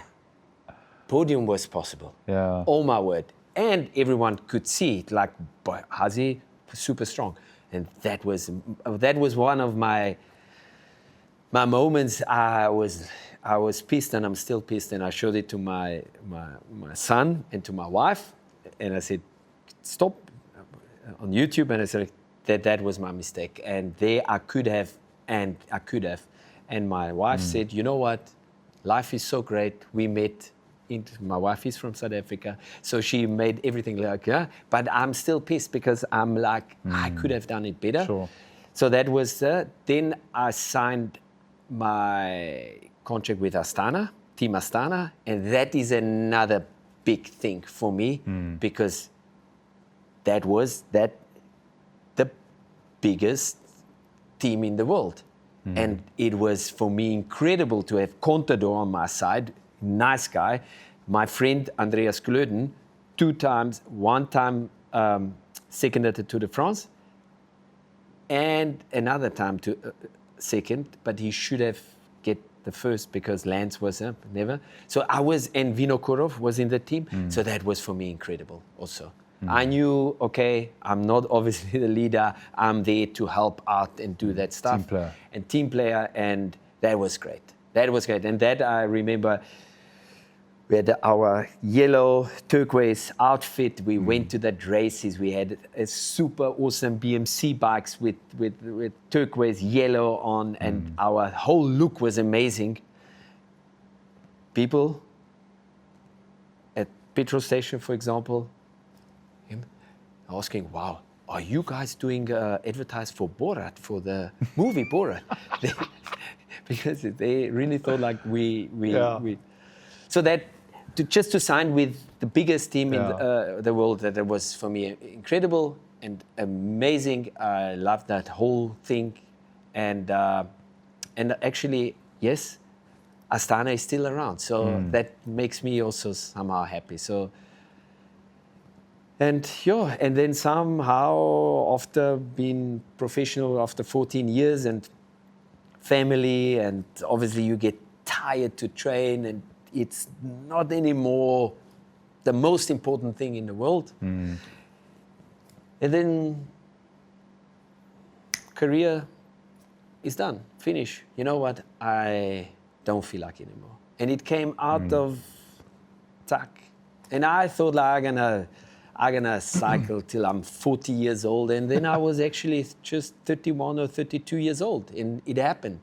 Podium was possible. Yeah. Oh my word. And everyone could see it, like, boy, Hazi was super strong. And that was one of my moments. I was pissed, and I'm still pissed. And I showed it to my son and to my wife. And I said, stop on YouTube. And I said, that was my mistake. And there I could have. And my wife said, you know what? Life is so great. We met. My wife is from South Africa, so she made everything like, but I'm still pissed because I'm like, I could have done it better. Sure. So that was, then I signed my contract with Astana, Team Astana, and that is another big thing for me because that was the biggest team in the world. And it was, for me, incredible to have Contador on my side, nice guy. My friend Andreas Klöden, 2 times, 1 time second at the Tour de France, and another time to second, but he should have get the first because Lance was never. So I was, and Vinokurov was in the team, so that was for me incredible also. I knew, okay, I'm not obviously the leader, I'm there to help out and do that stuff. Team player, and that was great. And that I remember, we had our yellow turquoise outfit. We went to the races. We had a super awesome BMC bikes with turquoise yellow on, and our whole look was amazing. People at petrol station, for example, asking, wow, are you guys doing advertise for Borat, for the movie Borat? Because they really thought like we. So that just to sign with the biggest team in the world, that was for me incredible and amazing. I loved that whole thing, and actually, yes, Astana is still around, so that makes me also somehow happy. So. And then somehow, after being professional after 14 years and family, and obviously you get tired to train, and it's not anymore the most important thing in the world. And then career is done, finish. You know what? I don't feel like it anymore. And it came out of tuck. And I thought like I'm gonna cycle till I'm 40 years old, and then I was actually just 31 or 32 years old, and it happened,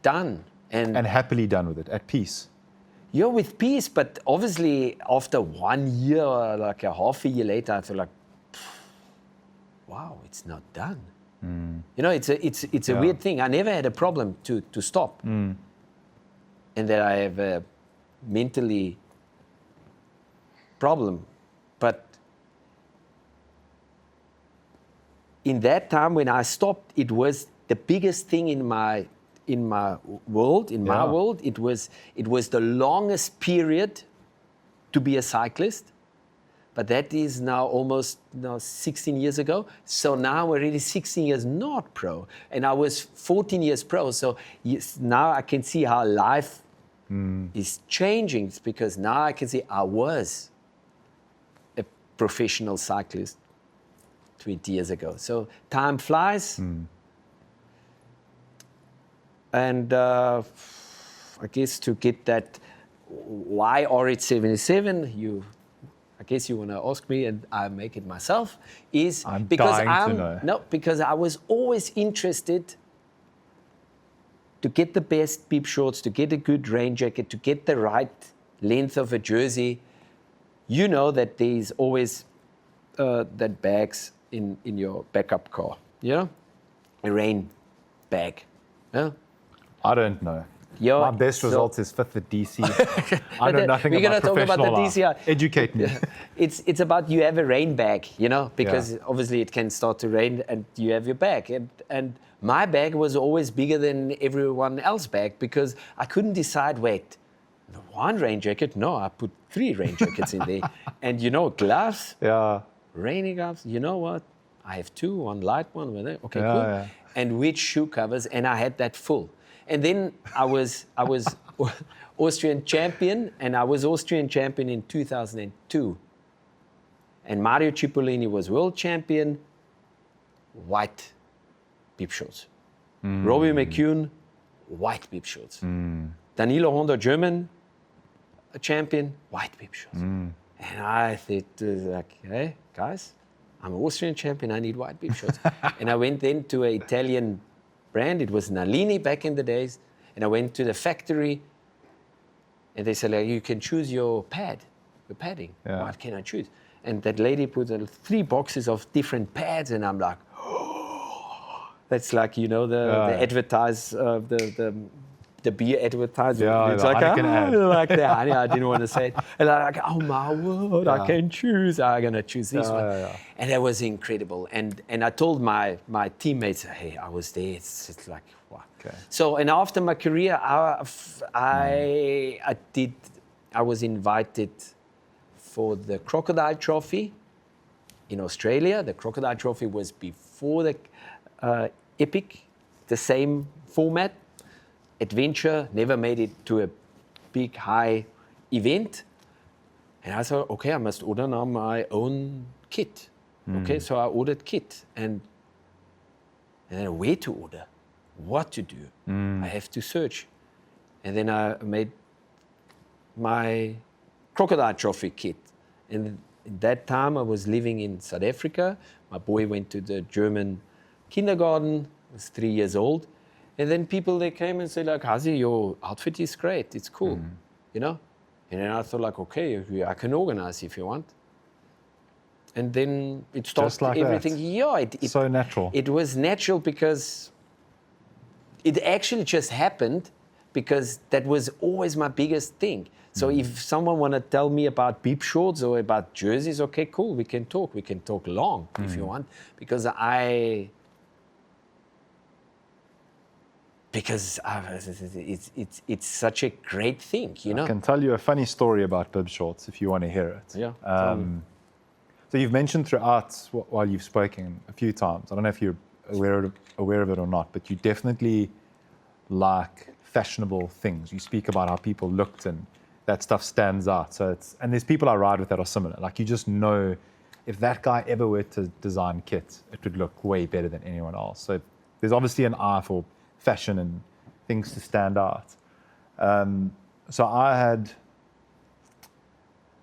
Done. And happily done with it, at peace. You're with peace, but obviously after 1 year, or like a half a year later, I feel like, wow, it's not done. It's a weird thing. I never had a problem to stop, and that I have a mentally problem. But in that time when I stopped, it was the biggest thing in my world. My world, it was the longest period to be a cyclist. but that is now almost 16 years ago. So now I'm already 16 years not pro, and I was 14 years pro. So now I can see how life is changing. It's because now I can see I was a professional cyclist 20 years ago. So time flies. And I guess to get that, why RH77, I guess you want to ask me, and I make it myself, is because because I was always interested to get the best bib shorts, to get a good rain jacket, to get the right length of a jersey. You know that there's always that bags in your backup car, a rain bag. Yeah? I don't know. My best result is 5th at DC. I know nothing about professional life. Educate me. It's about you have a rain bag, because obviously it can start to rain and you have your bag. And my bag was always bigger than everyone else's bag because I couldn't decide, one rain jacket? No, I put 3 rain jackets in there. And gloves, rainy gloves, you know what? I have 2, one light, one with it. Okay, cool. Yeah. And which shoe covers, and I had that full. And then I was Austrian champion, and I was Austrian champion in 2002. And Mario Cipollini was world champion, white bib shorts. Robbie McCune, white bib shorts. Danilo Honda, German champion, white bib shorts. And I thought, hey, guys, I'm an Austrian champion, I need white bib shorts. And I went then to an Italian brand. It was Nalini back in the days. And I went to the factory and they said, you can choose your padding. Yeah. What can I choose? And that lady put 3 boxes of different pads, and I'm like, that's like, the advertise, the beer advertisement. Yeah, it's like the honey, I didn't want to say it. And I'm like, oh my word, I can choose. I'm going to choose this one. Yeah. And that was incredible. And I told my teammates, hey, I was there. It's like, wow. Okay. So, and after my career, I was invited for the Crocodile Trophy in Australia. The Crocodile Trophy was before the Epic, the same format. Adventure, never made it to a big, high event. And I thought, okay, I must order now my own kit. Okay, so I ordered kit. And then where to order, what to do. I have to search. And then I made my Crocodile Trophy kit. And at that time, I was living in South Africa. My boy went to the German kindergarten, was 3 years old. And then people, they came and said, Hazi, your outfit is great. It's cool, And then I thought, okay, I can organize if you want. And then it started like everything. That. Yeah, it so natural. It was natural because it actually just happened because that was always my biggest thing. So if someone want to tell me about bib shorts or about jerseys, okay, cool, we can talk. We can talk long if you want. Because it's such a great thing, I can tell you a funny story about bib shorts if you want to hear it. Yeah. So you've mentioned throughout while you've spoken a few times, I don't know if you're aware of it or not, but you definitely like fashionable things. You speak about how people looked and that stuff stands out. So and there's people I ride with that are similar. Like you just know if that guy ever were to design kit, it would look way better than anyone else. So there's obviously an eye for fashion and things to stand out. So I had,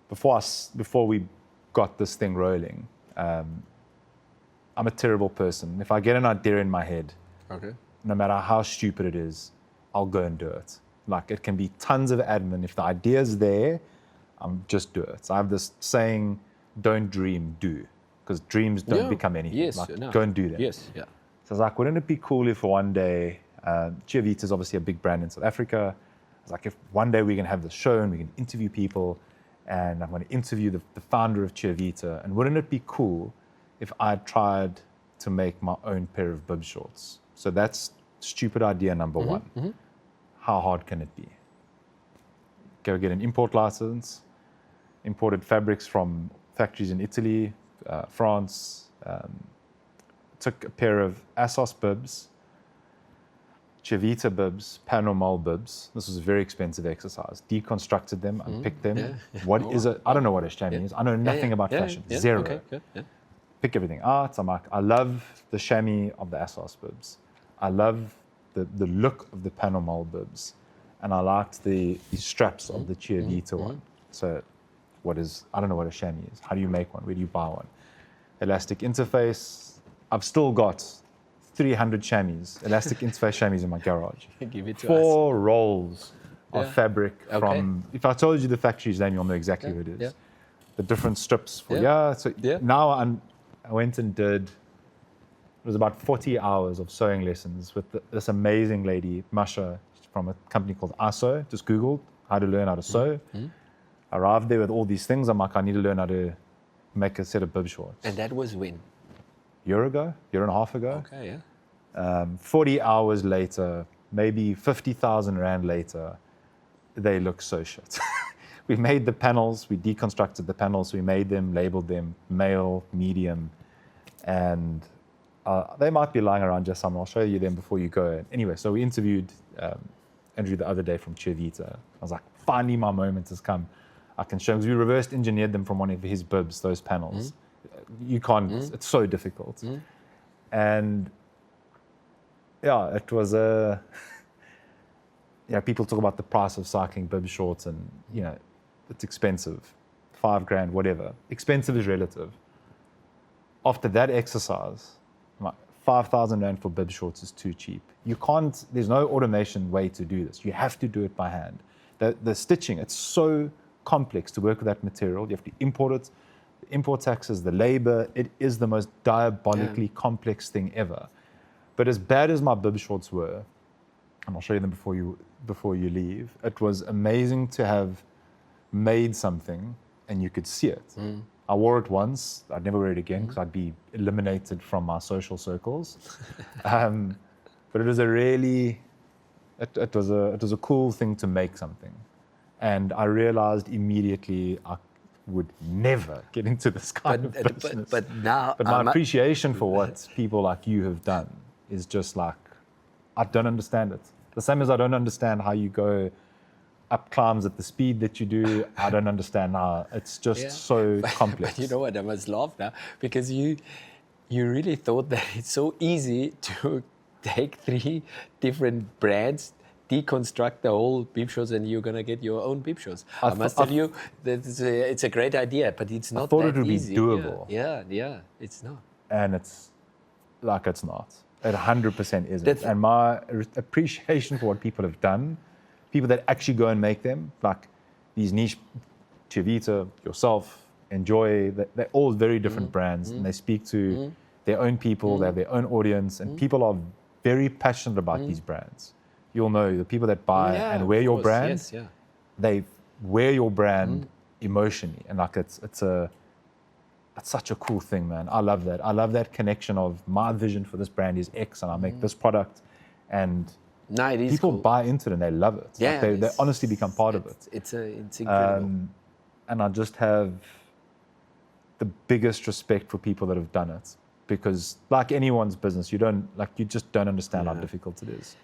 before we got this thing rolling, I'm a terrible person. If I get an idea in my head, no matter how stupid it is, I'll go and do it. Like it can be tons of admin. If the idea's there, just do it. So I have this saying, don't dream, do. Because dreams don't become anything. Yes, go and do that. Yes, yeah. So I was like, wouldn't it be cool if one day, Chia Vita is obviously a big brand in South Africa. I was like, if one day we can have this show and we can interview people, and I'm going to interview the founder of Chia Vita, and wouldn't it be cool if I tried to make my own pair of bib shorts? So that's stupid idea number one. Mm-hmm. How hard can it be? Go get an import license, imported fabrics from factories in Italy, France. Took a pair of Assos bibs, Civita bibs, Panormal bibs. This was a very expensive exercise. Deconstructed them, unpicked them. Yeah. What is it? I don't know what a chamois is. I know nothing about fashion. Zero. Okay, good. Yeah. Pick everything out. I'm like, I love the chamois of the Assos bibs. I love the look of the Panormal bibs. And I liked the straps of the Civita one. So I don't know what a chamois is. How do you make one? Where do you buy one? Elastic interface. I've still got 300 chamois, elastic interface chamois in my garage. Give it to 4 rolls of fabric Okay. from, if I told you the factory's name, you'll know exactly who it is. Yeah. The different strips for, So Yeah. now I went and did, it was about 40 hours of sewing lessons with this amazing lady, Masha, from a company called ASO. Just Googled how to learn how to sew. Arrived there with all these things. I'm like, I need to learn how to make a set of bib shorts. And that was when? Year and a half ago. Okay, yeah. 40 hours later, maybe 50,000 Rand later, they look so shit. We made the panels, we deconstructed the panels, we made them, labeled them male, medium, and they might be lying around just somewhere. I'll show you them before you go. Anyway, so we interviewed Andrew the other day from Civita. I was like, finally my moment has come. I can show, because we reversed engineered them from one of his bibs, those panels. You can't, it's so difficult. And yeah, it was people talk about the price of cycling bib shorts and, it's expensive, $5,000, whatever. Expensive is relative. After that exercise, 5,000 Rand for bib shorts is too cheap. You can't, there's no automation way to do this. You have to do it by hand. The stitching, it's so complex to work with that material. You have to import it. The import taxes, the labor, it is the most diabolically complex thing ever. But as bad as my bib shorts were, and I'll show you them before you leave, it was amazing to have made something and you could see it. I wore it once. I'd never wear it again because I'd be eliminated from my social circles. But it was it was a cool thing to make something. And I realized immediately I would never get into this kind of business. But now, But my appreciation for what people like you have done is just like, I don't understand it. The same as I don't understand how you go up climbs at the speed that you do. I don't understand how. It's just so complex. But you know what? I must laugh now because you really thought that it's so easy to take 3 different brands, deconstruct the whole bib shorts, and you're gonna get your own bib shorts. I must tell you that it's a great idea, but it's not that easy. I thought it would be doable. Yeah, it's not. And it's not. It 100% isn't. And my appreciation for what people have done, people that actually go and make them, like these niche, Civita, yourself, Enjoy, they're all very different brands, and they speak to their own people, they have their own audience, and people are very passionate about these brands. You'll know the people that buy and wear your brand, they wear your brand emotionally, and like it's such a cool thing, man. I love that. I love that connection of my vision for this brand is X, and I make this product, and people buy into it and they love it. Yeah, like they honestly become part of it. It's incredible. And I just have the biggest respect for people that have done it, because like anyone's business, you just don't understand how difficult it is.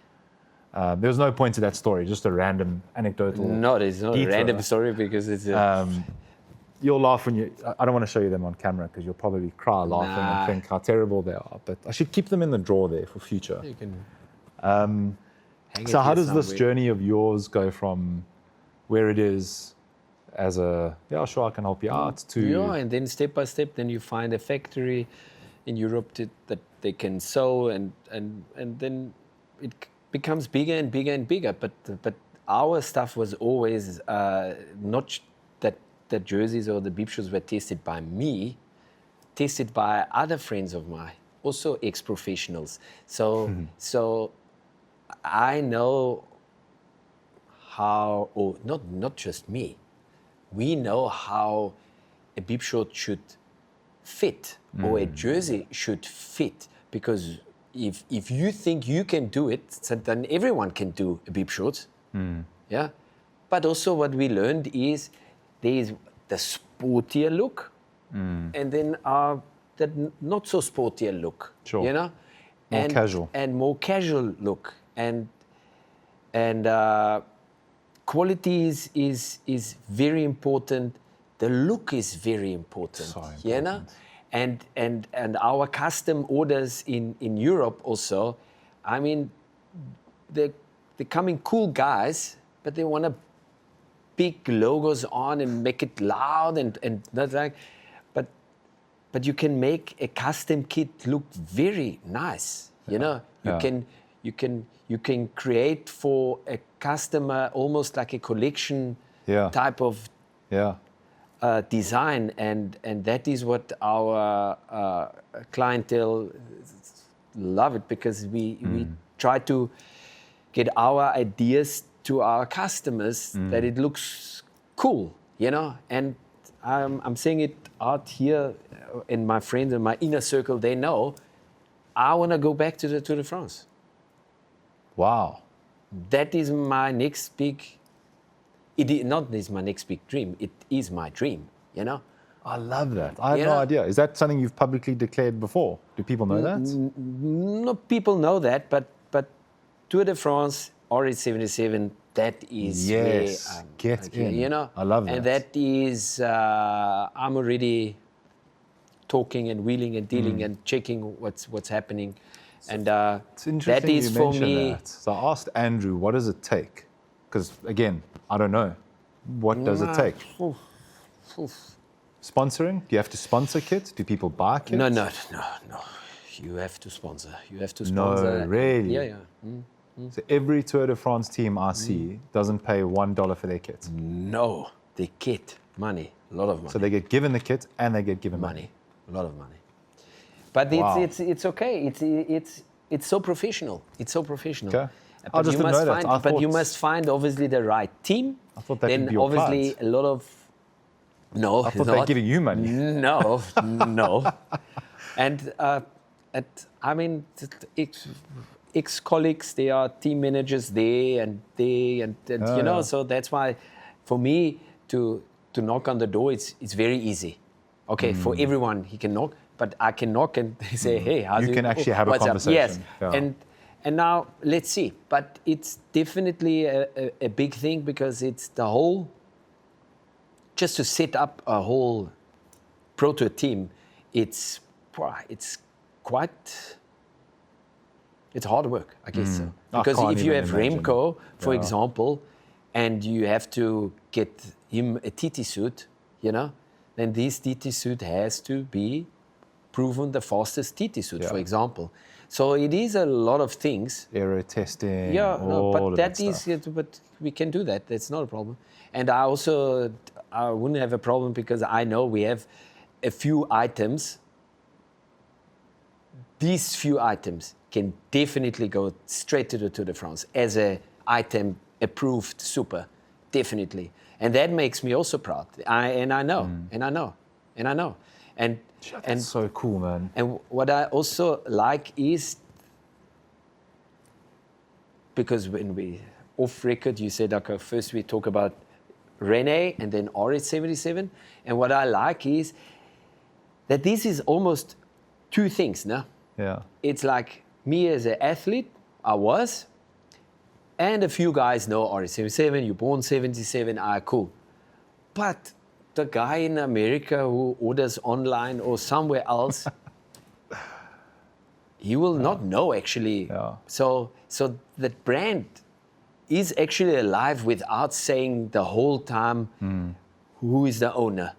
There's no point to that story, just a random anecdotal. No, it's not detour. a random story because it's. You'll laugh when I don't want to show you them on camera because you'll probably cry laughing and think how terrible they are. But I should keep them in the drawer there for future. You can. So how does this journey of yours go from where it is as a, sure, I can help you out, to... Yeah, and then step by step, then you find a factory in Europe that they can sew, and then it becomes bigger and bigger and bigger. But our stuff was always not that the jerseys or the bib shoes were tested by me, tested by other friends of mine, also ex-professionals. So I know how, or not just me, we know how a bib short should fit or a jersey should fit, because if you think you can do it, then everyone can do a bib short. Yeah, but also what we learned is there is the sportier look, and then that not so sportier look. Sure. You know, More casual. and more casual look, and quality is very important. The look is very important. So important. You know, and our custom orders in Europe also. I mean, they're coming cool guys, but they want to big logos on and make it loud and that's like, but you can make a custom kit look very nice. You know, you can create for a customer almost like a collection type of design, and that is what our clientele love it, because we try to get our ideas to our customers that it looks cool, you know. And I'm saying it out here, and my friends in my inner circle, they know I want to go back to the Tour de France. Wow. That is my next big. It is not is my next big dream. It is my dream, you know. I love that. I had no idea. Is that something you've publicly declared before? Do people know that? No, people know that, but Tour de France, RH77, that is where get in. You know. I love that. And that is, I'm already talking and wheeling and dealing and checking what's happening. And it's interesting that is you for mention me. That. So I asked Andrew, what does it take? Because again, I don't know. What does it take? Sponsoring? Do you have to sponsor kits? Do people buy kits? No. You have to sponsor. No, really? Yeah. So every Tour de France team I see doesn't pay $1 for their kits. No, they get money, a lot of money. So they get given the kit and they get given money. A lot of money. But it's okay. It's so professional. It's so professional. Okay. I just didn't know that. But you must find obviously the right team. I thought that then would be your obviously clients. A lot of no. I thought they're giving you money. No. And I mean, ex-colleagues, they are team managers there and you know. So that's why, for me to knock on the door, it's very easy. Okay, for everyone he can knock, but I can knock and say, hey, how's it? You can actually have a conversation. Yes, Yeah. and now let's see. But it's definitely a big thing, because it's the whole, just to set up a whole proto team, it's quite, it's hard work, I guess so. Because if you have Remco, for example, and you have to get him a TT suit, you know, then this TT suit has to be proven the fastest TT suit, for example. So it is a lot of things. Aero testing. Yeah, but that is, stuff. but we can do that. That's not a problem. And I wouldn't have a problem, because I know we have a few items. These few items can definitely go straight to the Tour de France as a item approved super, definitely. And that makes me also proud. I know. And That's so cool, man. And what I also like is, because when we off record, you said, okay, first we talk about René and then RH77. And what I like is that this is almost two things, no? Yeah. It's like me as an athlete, I was, and a few guys know RH77, you're born 77, cool. But the guy in America who orders online or somewhere else, he will not know actually. Yeah. So that brand is actually alive without saying the whole time who is the owner.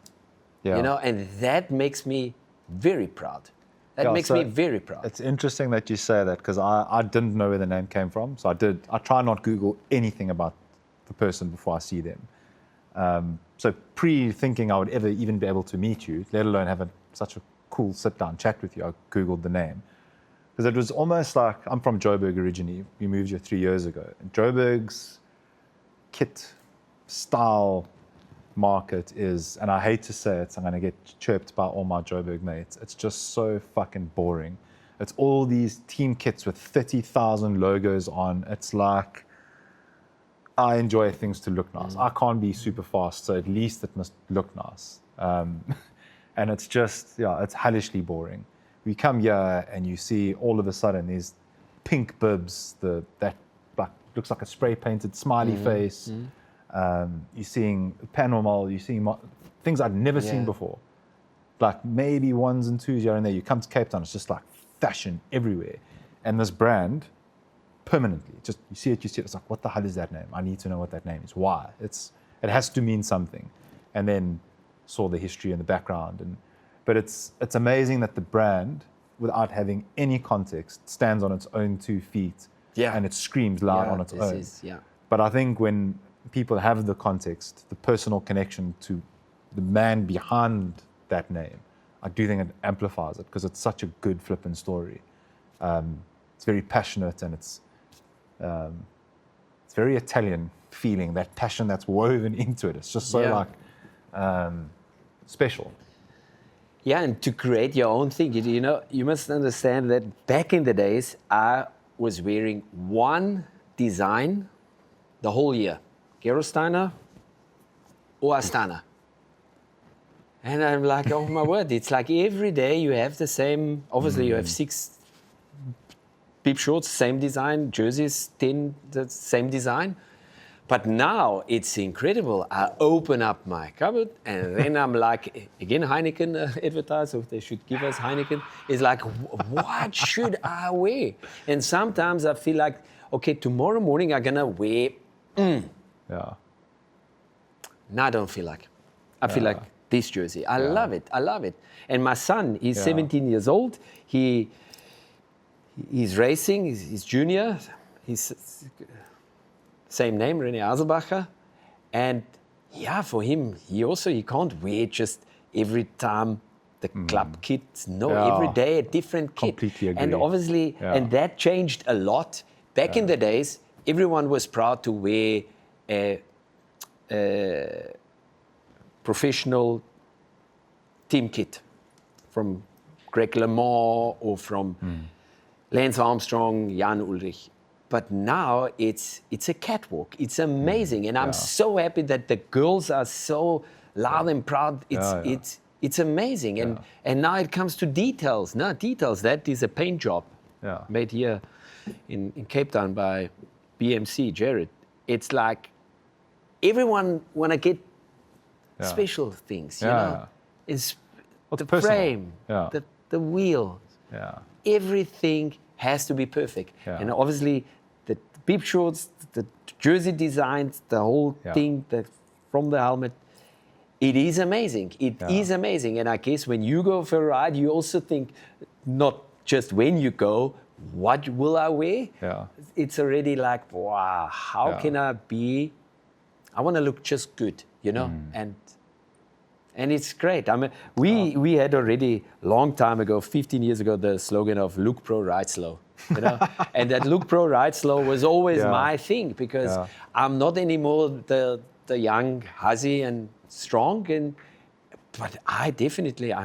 Yeah. You know, and that makes me very proud. That makes me very proud. It's interesting that you say that, because I didn't know where the name came from. So I try not Google anything about the person before I see them. So pre-thinking I would ever even be able to meet you, let alone have such a cool sit-down chat with you, I Googled the name. Because it was almost like, I'm from Joburg originally. We moved here 3 years ago. And Joburg's kit style market is, and I hate to say it, so I'm going to get chirped by all my Joburg mates, it's just so fucking boring. It's all these team kits with 30,000 logos on. It's like, I enjoy things to look nice. I can't be super fast, so at least it must look nice. And it's just, it's hellishly boring. We come here and you see all of a sudden these pink bibs, that like, looks like a spray painted smiley face. You're seeing Panormal, you're seeing things I'd never seen before. Like maybe ones and twos here and there. You come to Cape Town, it's just like fashion everywhere. And this brand, permanently, just you see it, it's like, what the hell is that name? I need to know what that name is. Why? It has to mean something. And then saw the history and the background. But it's amazing that the brand, without having any context, stands on its own 2 feet and it screams loud on its own. But I think when people have the context, the personal connection to the man behind that name, I do think it amplifies it because it's such a good flipping story. It's very passionate and it's very Italian feeling, that passion that's woven into it. It's just so special. Yeah, and to create your own thing, you must understand that back in the days, I was wearing one design the whole year, Gerolsteiner or Astana. And I'm like, oh my word, it's like every day you have the same, obviously you have 6 bib shorts, same design, jerseys, 10, the same design. But now it's incredible. I open up my cupboard and then I'm like, again, Heineken advertiser, they should give us Heineken. It's like, what should I wear? And sometimes I feel like, okay, tomorrow morning I'm gonna wear, Now I don't feel like. I feel like this jersey. I love it. And my son, he's 17 years old. He's racing, he's junior. He's same name, René Haselbacher. And for him, he can't wear just every time the club kit. No, every day a different kit. Completely agree. And obviously, and that changed a lot. Back in the days, everyone was proud to wear a professional team kit from Greg LeMond or from Lance Armstrong, Jan Ulrich. But now it's a catwalk. It's amazing, and I'm so happy that the girls are so loud and proud. It's amazing, and now it comes to details. Now details, that is a paint job made here in Cape Town by BMC Jared. It's like everyone want to get special things, you know. It's the personal frame, the wheel, everything has to be perfect. And obviously the bib shorts, the jersey designs, the whole thing from the helmet, it is amazing. It is amazing. And I guess when you go for a ride, you also think not just when you go, what will I wear? It's already like, wow, how can I want to look just good, you know? And it's great. I mean, we had already long time ago, 15 years ago, the slogan of "Look Pro, Ride Slow," you know. And that "Look Pro, Ride Slow" was always my thing because I'm not anymore the young, huzzy and strong, but I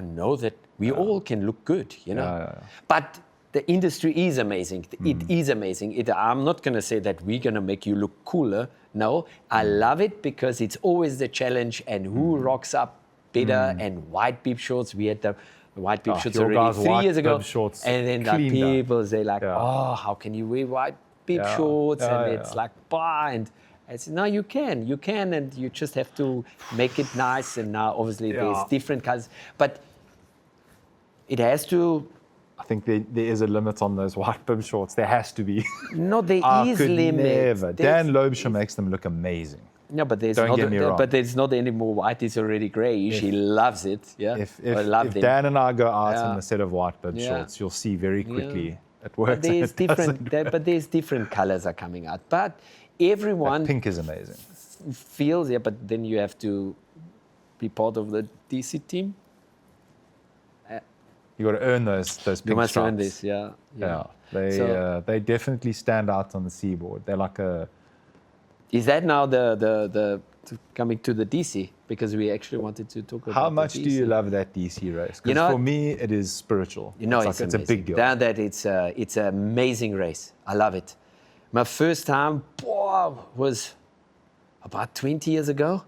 know that we all can look good, you know. But the industry is amazing. It is amazing. I'm not going to say that we're going to make you look cooler. No, I love it because it's always the challenge and who rocks up better and white bib shorts. We had the white bib shorts already 3 years ago. And then the people say like, oh, how can you wear white bib shorts? And it's like, bah. And I said, no, you can, and you just have to make it nice. And now obviously there's different colors. But it has to... I think there is a limit on those white bib shorts. There has to be. No, there is limit. Never. Dan Loebscher makes them look amazing. No, but there's not any more white. It's already grayish. He loves it. Yeah. If Dan and I go out in a set of white bib shorts, you'll see very quickly it works. But there's different colors are coming out. But everyone that pink is amazing. Feels but then you have to be part of the DC team. You got to earn those pink You must stripes. earn this. They definitely stand out on the seaboard. They're like a. Is that now the coming to the DC? Because we actually wanted to talk about How much the DC. do you love that DC race? Because for me, it is spiritual. You know, it's a big deal. It's an amazing race. I love it. My first time was about 20 years ago.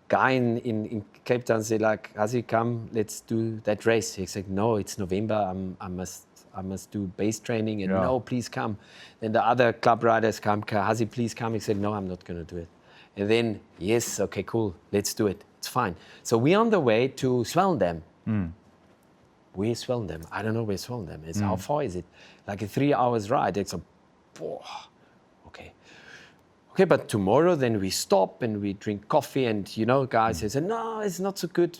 guy in Cape Town said, like, Hazi, come, let's do that race. He said, no, it's November. I must do base training. And no, please come. Then the other club riders come. Hazi, please come. He said, no, I'm not going to do it. And then, yes, okay, cool. Let's do it. It's fine. So we're on the way to Swellendam. Where's Swellendam? I don't know where Swellendam is. How far is it? Like a 3 hours ride. It's okay, but tomorrow then we stop and we drink coffee and, guys say, no, it's not so good.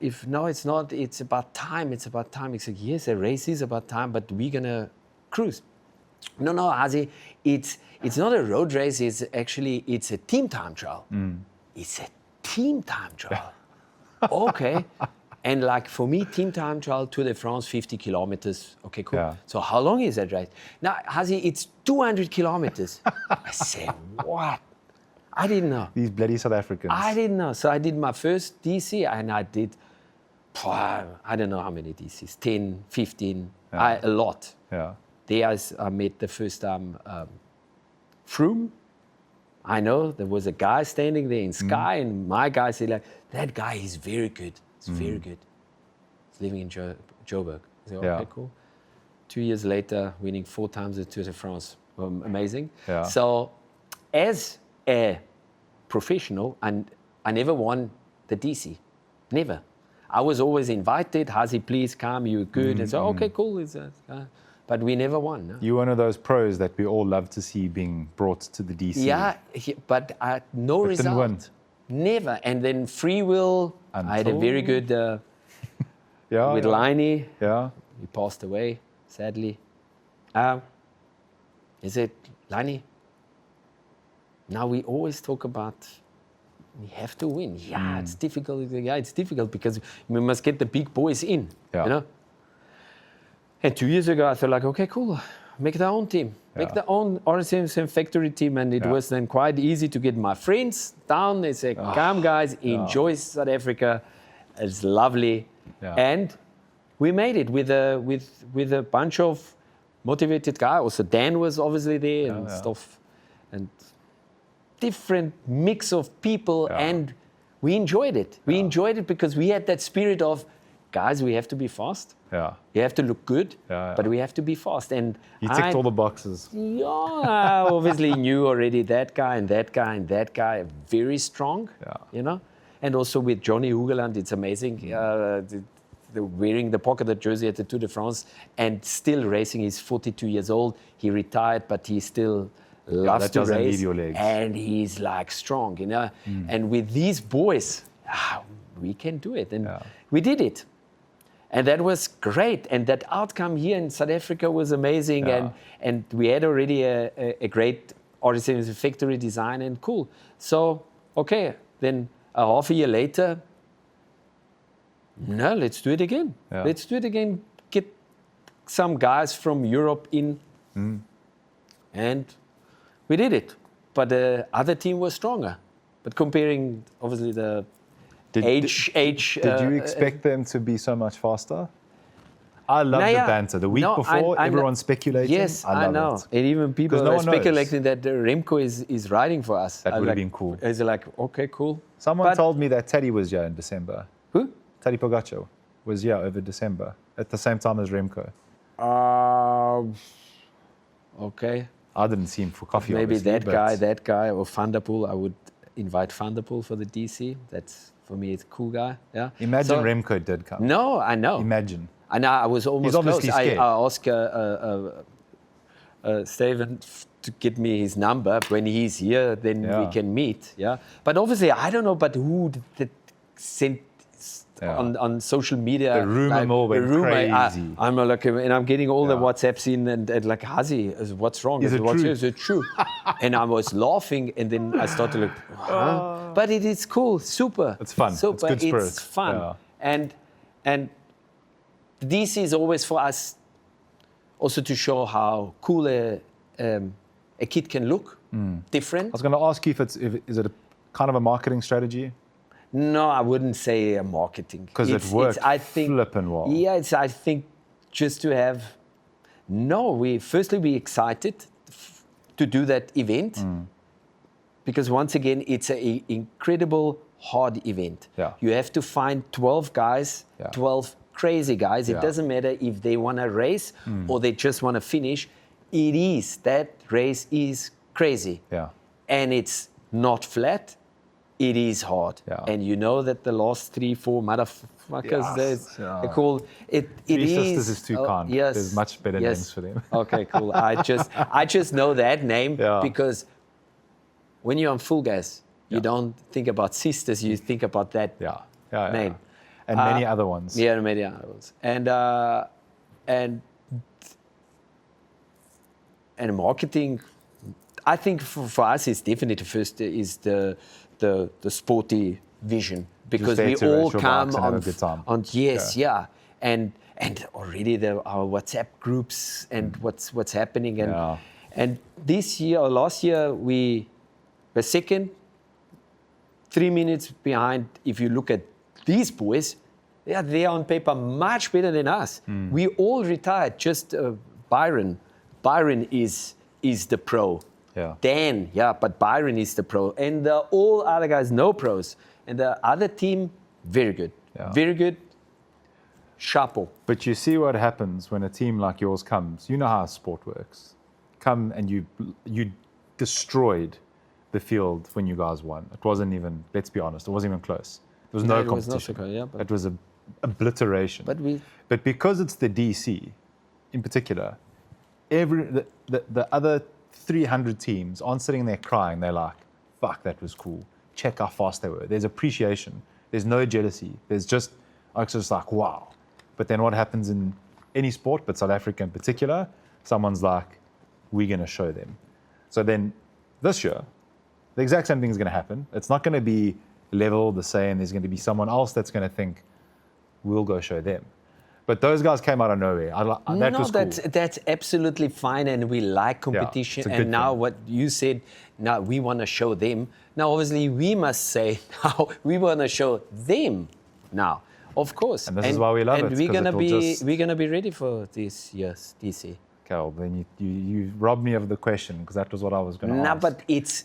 If no, it's not. It's about time. It's about time. He said, yes, a race is about time, but we're going to cruise. No, Hazi, it's not a road race. It's a team time trial. It's a team time trial. Okay. And like for me, team time trial, Tour de France, 50 kilometers. Okay, cool. Yeah. So how long is that race? Now, Hazi, it's 200 kilometers. I said, what? I didn't know. These bloody South Africans. I didn't know. So I did my first DC and I did, I don't know how many DCs, 10, 15, a lot. Yeah. There I met the first time Froome. I know there was a guy standing there in Sky and my guy said, like, that guy is very good. It's very good. He's living in Joburg. I said, okay, cool. 2 years later, winning 4 times the Tour de France. Amazing. Yeah. So as a professional, I never won the DC. Never. I was always invited. Hazi, please come. You're good. And so, okay, cool. But we never won. No? You're one of those pros that we all love to see being brought to the DC. Yeah, but no result. Didn't win. Never. And then free will, I had a very good with Liney. Yeah. He passed away, sadly. Is it Liney? Now we always talk about we have to win. Yeah, it's difficult. Yeah, it's difficult because we must get the big boys in. Yeah. And 2 years ago, I thought like, okay, cool. Make their own team. Make their own RH77 factory team. And it was then quite easy to get my friends down. They say, come guys, enjoy South Africa. It's lovely. Yeah. And we made it with a bunch of motivated guys. Also Dan was obviously there and stuff. And different mix of people. And we enjoyed it. We enjoyed it because we had that spirit of, guys, we have to be fast. Yeah. You have to look good, but we have to be fast. And you ticked all the boxes. Yeah, I obviously knew already that guy and that guy and that guy, very strong, And also with Johnny Hugeland, it's amazing. Wearing the pocketed jersey at the Tour de France and still racing. He's 42 years old. He retired, but he still loves to race. Need your legs. And he's like strong, And with these boys, we can do it. And we did it. And that was great. And that outcome here in South Africa was amazing. Yeah. And we had already a great RH77 factory design and cool. So, okay, then a half a year later, no, let's do it again. Yeah. Let's do it again. Get some guys from Europe in. And we did it. But the other team was stronger. But comparing, obviously, the Did you expect them to be so much faster? I love the banter. The week before, everyone's speculating. Yes, I know. It. And even people are speculating that Remco is riding for us. That would have been cool. It's like, okay, cool. Someone told me that Teddy was here in December. Who? Teddy Pogacar was here over December at the same time as Remco. Okay. I didn't see him for coffee, maybe that guy, or Van der Poel. I would invite Van der Poel for the DC. That's... For me, it's a cool guy. Yeah. Imagine Remco did come. No, I know. Imagine. I know. I was almost close. Scared. I asked Steven to give me his number. When he's here, then we can meet. Yeah. But obviously, I don't know. But who sent on social media? The rumor mill went crazy. I'm like, and I'm getting all the WhatsApps in, and like, Hazi, what's wrong? Is it true? And I was laughing, and then I started to look. But it is cool, super. It's fun. Super. It's good spirit. It's fun, and this is always for us, also to show how cool a kid can look, different. I was going to ask you is it a kind of a marketing strategy? No, I wouldn't say a marketing. Because it worked flippin' well. Yeah, I think just to have... No, we're excited to do that event. Because once again, it's an incredible hard event. Yeah. You have to find 12 guys, 12 crazy guys. It Yeah. doesn't matter if they want to race or they just want to finish. That race is crazy. Yeah. And it's not flat. It is hard. Yeah. And you know that the last 3-4 motherfuckers, Yes. they're called, Three Sisters is too kind. Yes. There's much better names for them. Okay, cool. I just know that name because when you're on full gas, you don't think about sisters, you think about that name. And many other ones. Yeah, many other ones. And marketing, I think for us is definitely first is the sporty vision, because we all come on and already our WhatsApp groups and what's happening and this year or last year we were second, 3 minutes behind. If you look at these boys, they are on paper much better than us. We all retired. Just Byron is the pro. Yeah. Dan, but Byron is the pro. And all other guys, no pros. And the other team, very good. Yeah. Very good. Chapeau. But you see what happens when a team like yours comes. You know how sport works. Come and you destroyed the field when you guys won. It wasn't even, let's be honest, it wasn't even close. There was no competition. It was an obliteration. But because it's the DC, in particular, the other 300 teams aren't sitting there crying. They're like, fuck, that was cool. Check how fast they were. There's appreciation. There's no jealousy. It's just like, wow. But then what happens in any sport, but South Africa in particular, someone's like, we're going to show them. So then this year, the exact same thing is going to happen. It's not going to be level the same. There's going to be someone else that's going to think, we'll go show them. But those guys came out of nowhere. That was cool. That's absolutely fine, and we like competition. And now what you said, now we want to show them. Now, obviously, we must say, now we want to show them now, of course. And this is why we love it. And we're gonna be ready for this year's DC. Carol, then you robbed me of the question, because that was what I was going to ask. No, but it's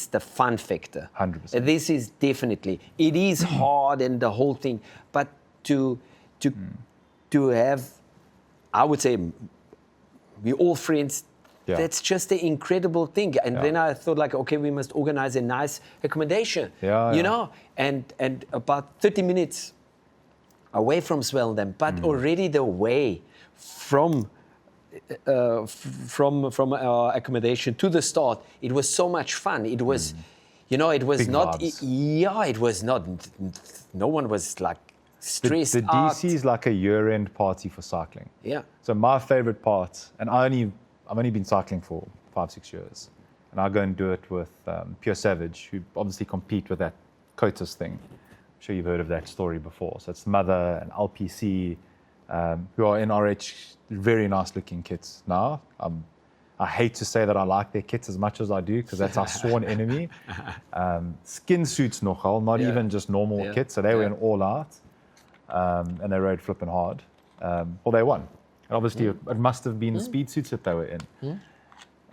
the fun factor. 100%. This is definitely, it is hard and the whole thing, but to have, I would say, we're all friends. That's just an incredible thing. And then I thought, like, okay, we must organize a nice accommodation. You know, and about 30 minutes away from Swellendam, but already the way from our accommodation to the start, it was so much fun. It was, it was big not, vibes. It was not, no one was like stressed the out. DC is like a year-end party for cycling. Yeah. So my favorite part, and I've only been cycling for 5-6 years, and I go and do it with Pure Savage, who obviously compete with that COTUS thing. I'm sure you've heard of that story before. So it's Mother and LPC, who are in RH, very nice-looking kits now. I hate to say that I like their kits as much as I do, because that's our sworn enemy. Skin suits nogal, not even just normal kits. So they went all out, and they rode flipping hard. Well, they won. And obviously, it must have been the speed suits that they were in.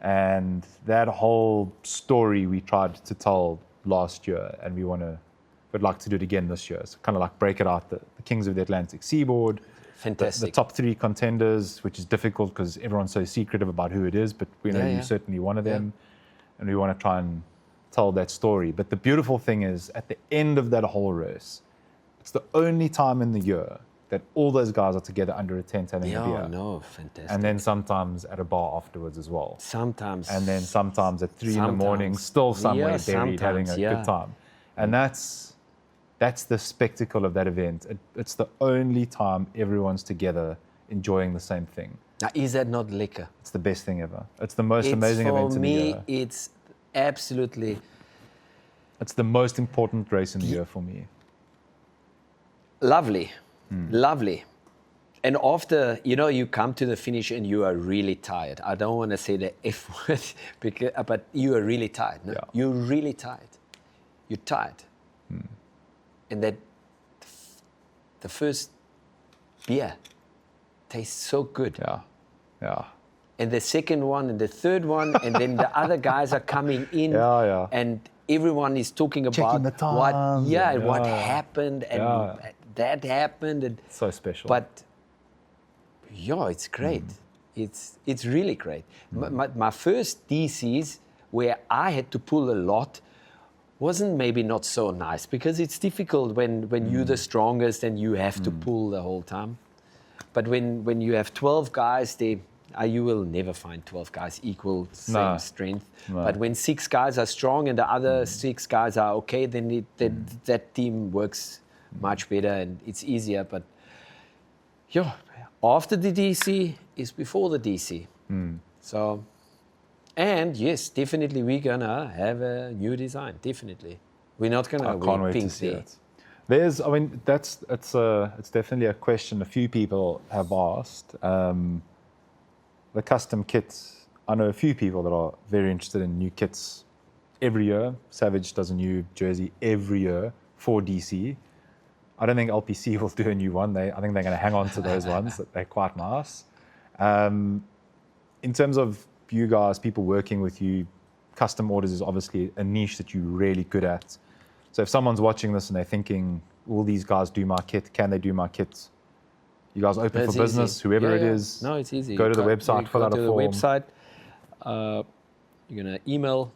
And that whole story we tried to tell last year, and we'd like to do it again this year. So kind of like break it out, the kings of the Atlantic Seaboard. Fantastic. The top 3 contenders, which is difficult because everyone's so secretive about who it is, but we know you're certainly one of them. And we want to try and tell that story. But the beautiful thing is, at the end of that whole race, it's the only time in the year that all those guys are together under a tent having a beer. No, fantastic. And then sometimes at a bar afterwards as well. Sometimes. And then sometimes at 3 in the morning, still somewhere buried having a good time. And that's the spectacle of that event. It's the only time everyone's together enjoying the same thing. Now, is that not liquor? It's the best thing ever. It's the most amazing event in the year. For me, it's absolutely... It's the most important race in the year for me. Lovely. Lovely. And after, you come to the finish and you are really tired. I don't want to say the F word, but you are really tired. No? Yeah. You're really tired. You're tired. And that the first beer tastes so good. Yeah. And the second one and the third one, and then the other guys are coming in. Yeah. And everyone is talking about the times what happened and that happened. And, so special. But yeah, it's great. It's really great. My first DCs where I had to pull a lot wasn't maybe not so nice because it's difficult when you're the strongest and you have to pull the whole time. But when you have 12 guys, you will never find 12 guys equal same strength. No. But when 6 guys are strong and the other 6 guys are okay, then that team works much better and it's easier. But yeah, after the DC is before the DC. So, and yes, definitely we're gonna have a new design. Definitely, we're not gonna wear pink there. There's, I mean, it's definitely a question a few people have asked. The custom kits, I know a few people that are very interested in new kits every year. Savage does a new jersey every year for DC. I don't think LPC will do a new one. I think they're going to hang on to those ones. They're quite nice. In terms of you guys, people working with you, custom orders is obviously a niche that you're really good at. So if someone's watching this and they're thinking, will these guys do my kit? Can they do my kit? You guys open for business, whoever it is. No, it's easy. Go to the website, fill out a form. Go to the website. You're going to email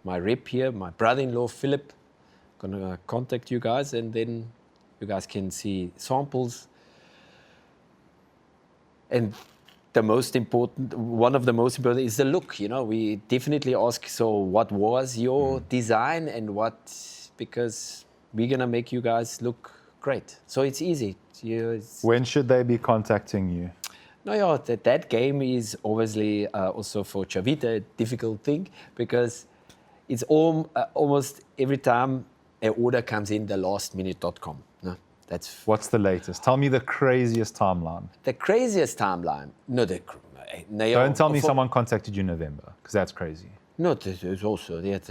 my rep here, my brother-in-law, Philip, going to contact you guys, and then you guys can see samples. And one of the most important is the look. You know, we definitely ask, so what was your design and because we're going to make you guys look great. So it's easy. When should they be contacting you? No, that game is obviously also for Chavita a difficult thing because it's almost every time an order comes in, the lastminute.com. No, that's what's the latest? Tell me the craziest timeline. The craziest timeline? No, don't tell me someone contacted you in November because that's crazy. No, there's also in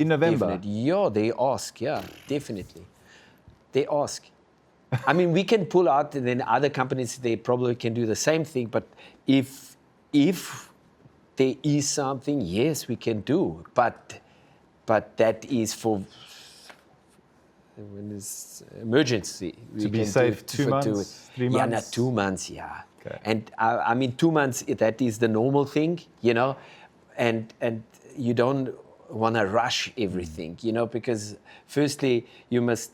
November. Definitely. Yeah, they ask. Yeah, definitely. They ask. I mean, we can pull out, and then other companies, they probably can do the same thing. But if there is something, yes, we can do. But that is for when it's emergency. To be safe, 2 months, 3 months? Yeah, not 2 months, yeah. Okay. And I mean, 2 months, that is the normal thing, you know. And you don't want to rush everything, you know, because firstly, you must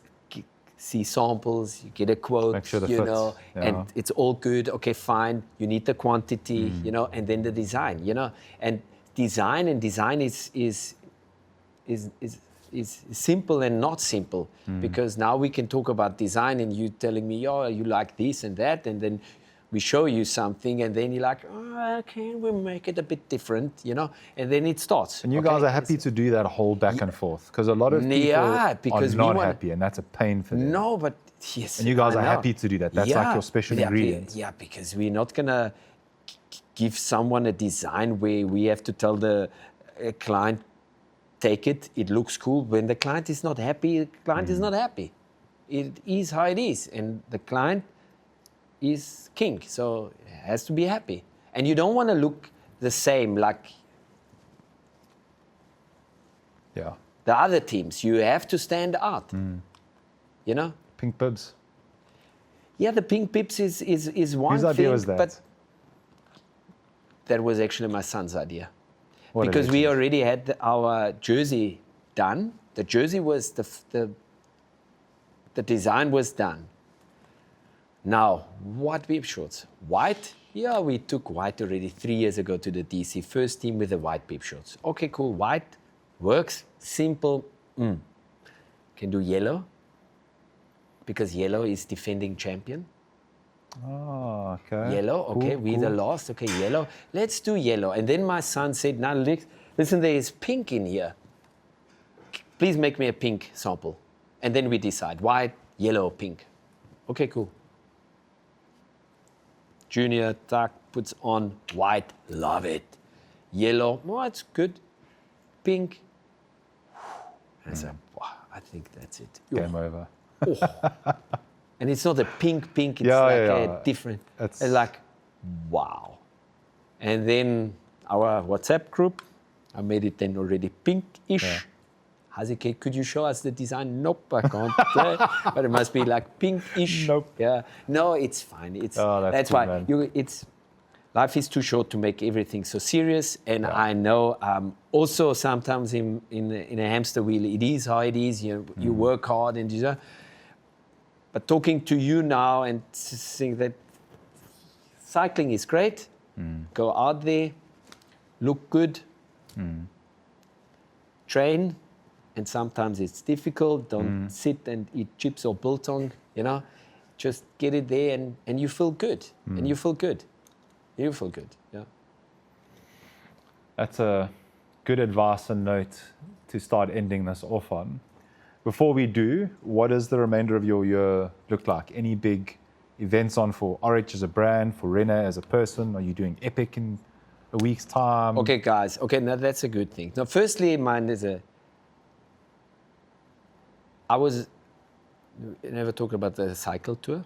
see samples, you get a quote, make sure you know, and it's all good. Okay, fine. You need the quantity, you know, and then the design, you know, and design is simple and not simple because now we can talk about design and you telling me, oh, you like this and that, and then we show you something, and then you're like, oh, can we make it a bit different, you know? And then it starts. And you guys are happy to do that whole back and forth because a lot of people are not happy, and that's a pain for them. No, but yes. And you guys are happy to do that. That's like your special ingredient. Yeah, because we're not gonna give someone a design where we have to tell the client, take it. It looks cool. When the client is not happy, the client is not happy. It is how it is, and the client is king, so it has to be happy. And you don't want to look the same like the other teams. You have to stand out, you know? Pink bibs. Yeah, the pink bibs is one Whose thing. idea was that? But that was actually my son's idea. Because we already had our jersey done. The jersey was, the design was done. Now, what bib shorts? White? Yeah, we took white already 3 years ago to the DC. First team with the white bib shorts. Okay, cool. White works. Simple. Can do yellow. Because yellow is defending champion. Oh, okay. Yellow. Okay, we're the last. Okay, yellow. Let's do yellow. And then my son said, now listen, there is pink in here. Please make me a pink sample. And then we decide white, yellow, pink. Okay, cool. Junior, tuck, puts on white, love it. Yellow, oh, it's good. Pink. I said, wow, I think that's it. Game over. And it's not a pink, it's a different. It's like, wow. And then our WhatsApp group, I made it then already pinkish. Yeah. Hasike, could you show us the design? Nope, I can't. But it must be like pinkish. Nope. Yeah. No, it's fine. That's cool, why man. life is too short to make everything so serious. And I know also sometimes in a hamster wheel, it is how it is. You work hard and you know. But talking to you now and saying that cycling is great. Go out there, look good, train. And sometimes it's difficult. Don't sit and eat chips or biltong, you know. Just get it there and you feel good. And you feel good. You feel good, yeah. That's a good advice and note to start ending this off on. Before we do, what does the remainder of your year look like? Any big events on for RH as a brand, for René as a person? Are you doing Epic in a week's time? Okay, guys. Okay, now that's a good thing. Now, firstly, mine is never talk about the cycle tour.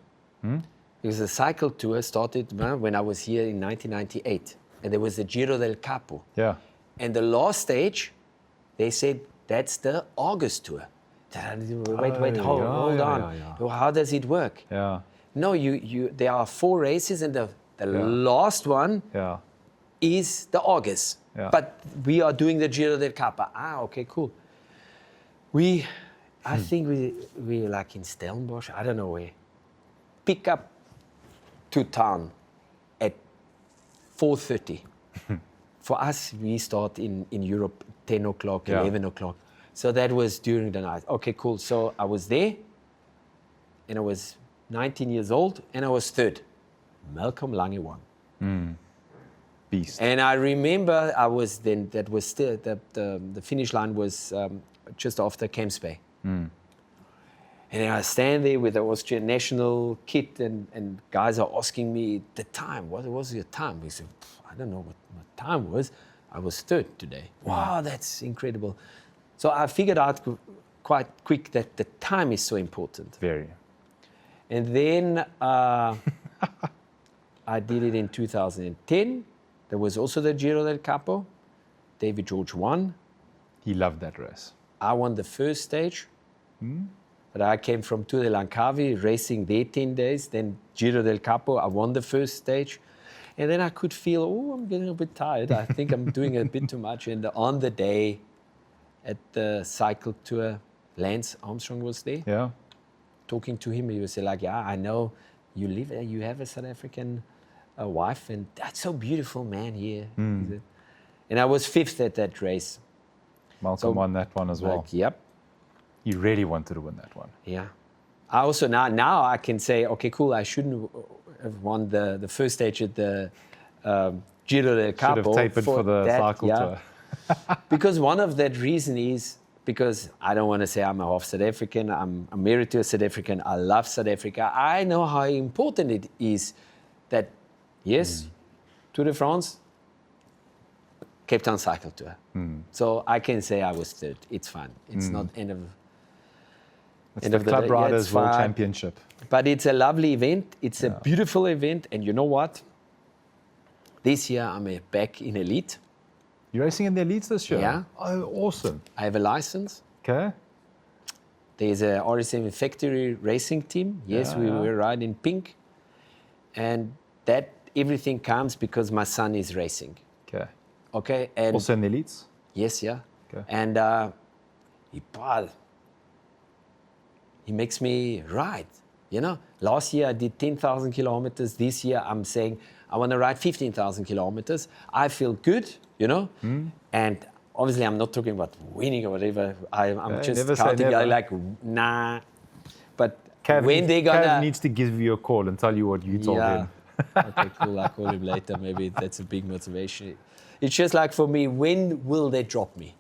Because the cycle tour started when I was here in 1998. And there was the Giro del Capo. Yeah. And the last stage, they said, that's the August tour. Wait, hold on. Yeah. How does it work? Yeah. No, there are 4 races and the last one is the August. Yeah. But we are doing the Giro del Capo. Okay, cool. I think we like in Stellenbosch, I don't know where. Pick up to town at 4:30. For us, we start in Europe 10 o'clock, 11 o'clock. So that was during the night. Okay, cool. So I was there, and I was 19 years old, and I was third. Malcolm Lange won. Beast. And I remember that was still, the finish line was just after Camps Bay. And I stand there with the Austrian national kit, and guys are asking me the time. What was your time? We said, I don't know what my time was. I was third today. Wow, that's incredible. So I figured out quite quick that the time is so important. Very. And then I did it in 2010. There was also the Giro del Capo. David George won. He loved that race. I won the first stage. But I came from Tour de Langkawi, racing there 10 days. Then Giro del Capo, I won the first stage. And then I could feel, I'm getting a bit tired. I think I'm doing a bit too much. And on the day at the cycle tour, Lance Armstrong was there. Yeah. Talking to him, he was like, I know you live there, you have a South African wife, and that's so beautiful, man, here. And I was fifth at that race. Malcolm won that one as well. Yep. You really wanted to win that one. Yeah. I also, now I can say, okay, cool, I shouldn't have won the first stage at the Giro del Capo. Should have tapered for the cycle tour. Because one of that reason is because I don't want to say I'm a half South African. I'm married to a South African. I love South Africa. I know how important it is that, yes, Tour de France, Cape Town Cycle Tour. So I can say I was third. It's fine. It's not end of It's the Club Riders World Championship. But it's a lovely event. It's a beautiful event. And you know what? This year I'm back in Elite. You're racing in the Elites this year? Yeah. Oh, awesome. I have a license. Okay. There's a RH77 factory racing team. Yes, we were riding pink. And that everything comes because my son is racing. Okay. Okay. And also in the Elites? Yes, yeah. Okay. And he makes me ride. You know, last year I did 10,000 kilometers. This year I'm saying I want to ride 15,000 kilometers. I feel good, you know. And obviously I'm not talking about winning or whatever. I'm just counting. Like, nah. But when they're gonna... Cav needs to give you a call and tell you what you told him. Okay, cool. I'll call him later. Maybe that's a big motivation. It's just like for me, when will they drop me?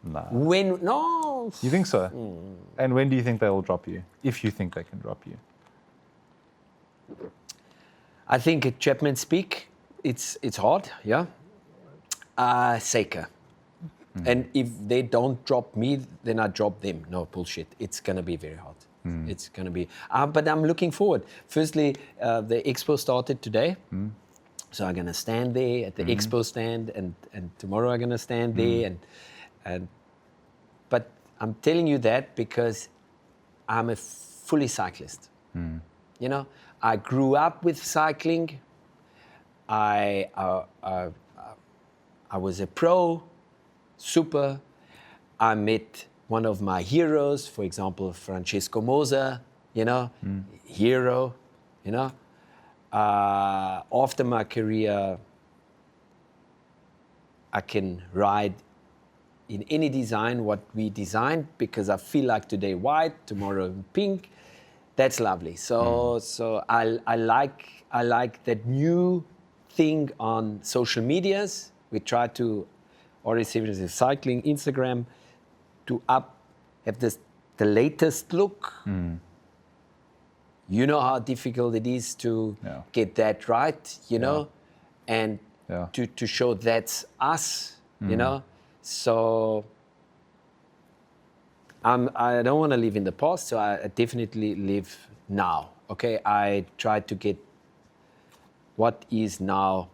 Nah. When? No. You think so? And when do you think they will drop you? If you think they can drop you? I think at Chapman's Peak, it's hard, yeah. Seika. And if they don't drop me, then I drop them. No, bullshit. It's going to be very hard. It's going to be... but I'm looking forward. Firstly, the expo started today. So I'm gonna stand there at the expo stand, and tomorrow I'm gonna stand there, but I'm telling you that because I'm a fully cyclist. You know, I grew up with cycling. I was a pro, super. I met one of my heroes, for example, Francesco Moser, you know, hero, you know. After my career, I can ride in any design what we designed because I feel like today white, tomorrow pink. That's lovely. So I like that new thing on social medias. We try to, RH77 cycling, Instagram, to have the latest look. You know how difficult it is to get that right, you know, and to show that's us, you know. So I don't want to live in the past, so I definitely live now. Okay, I try to get what is now.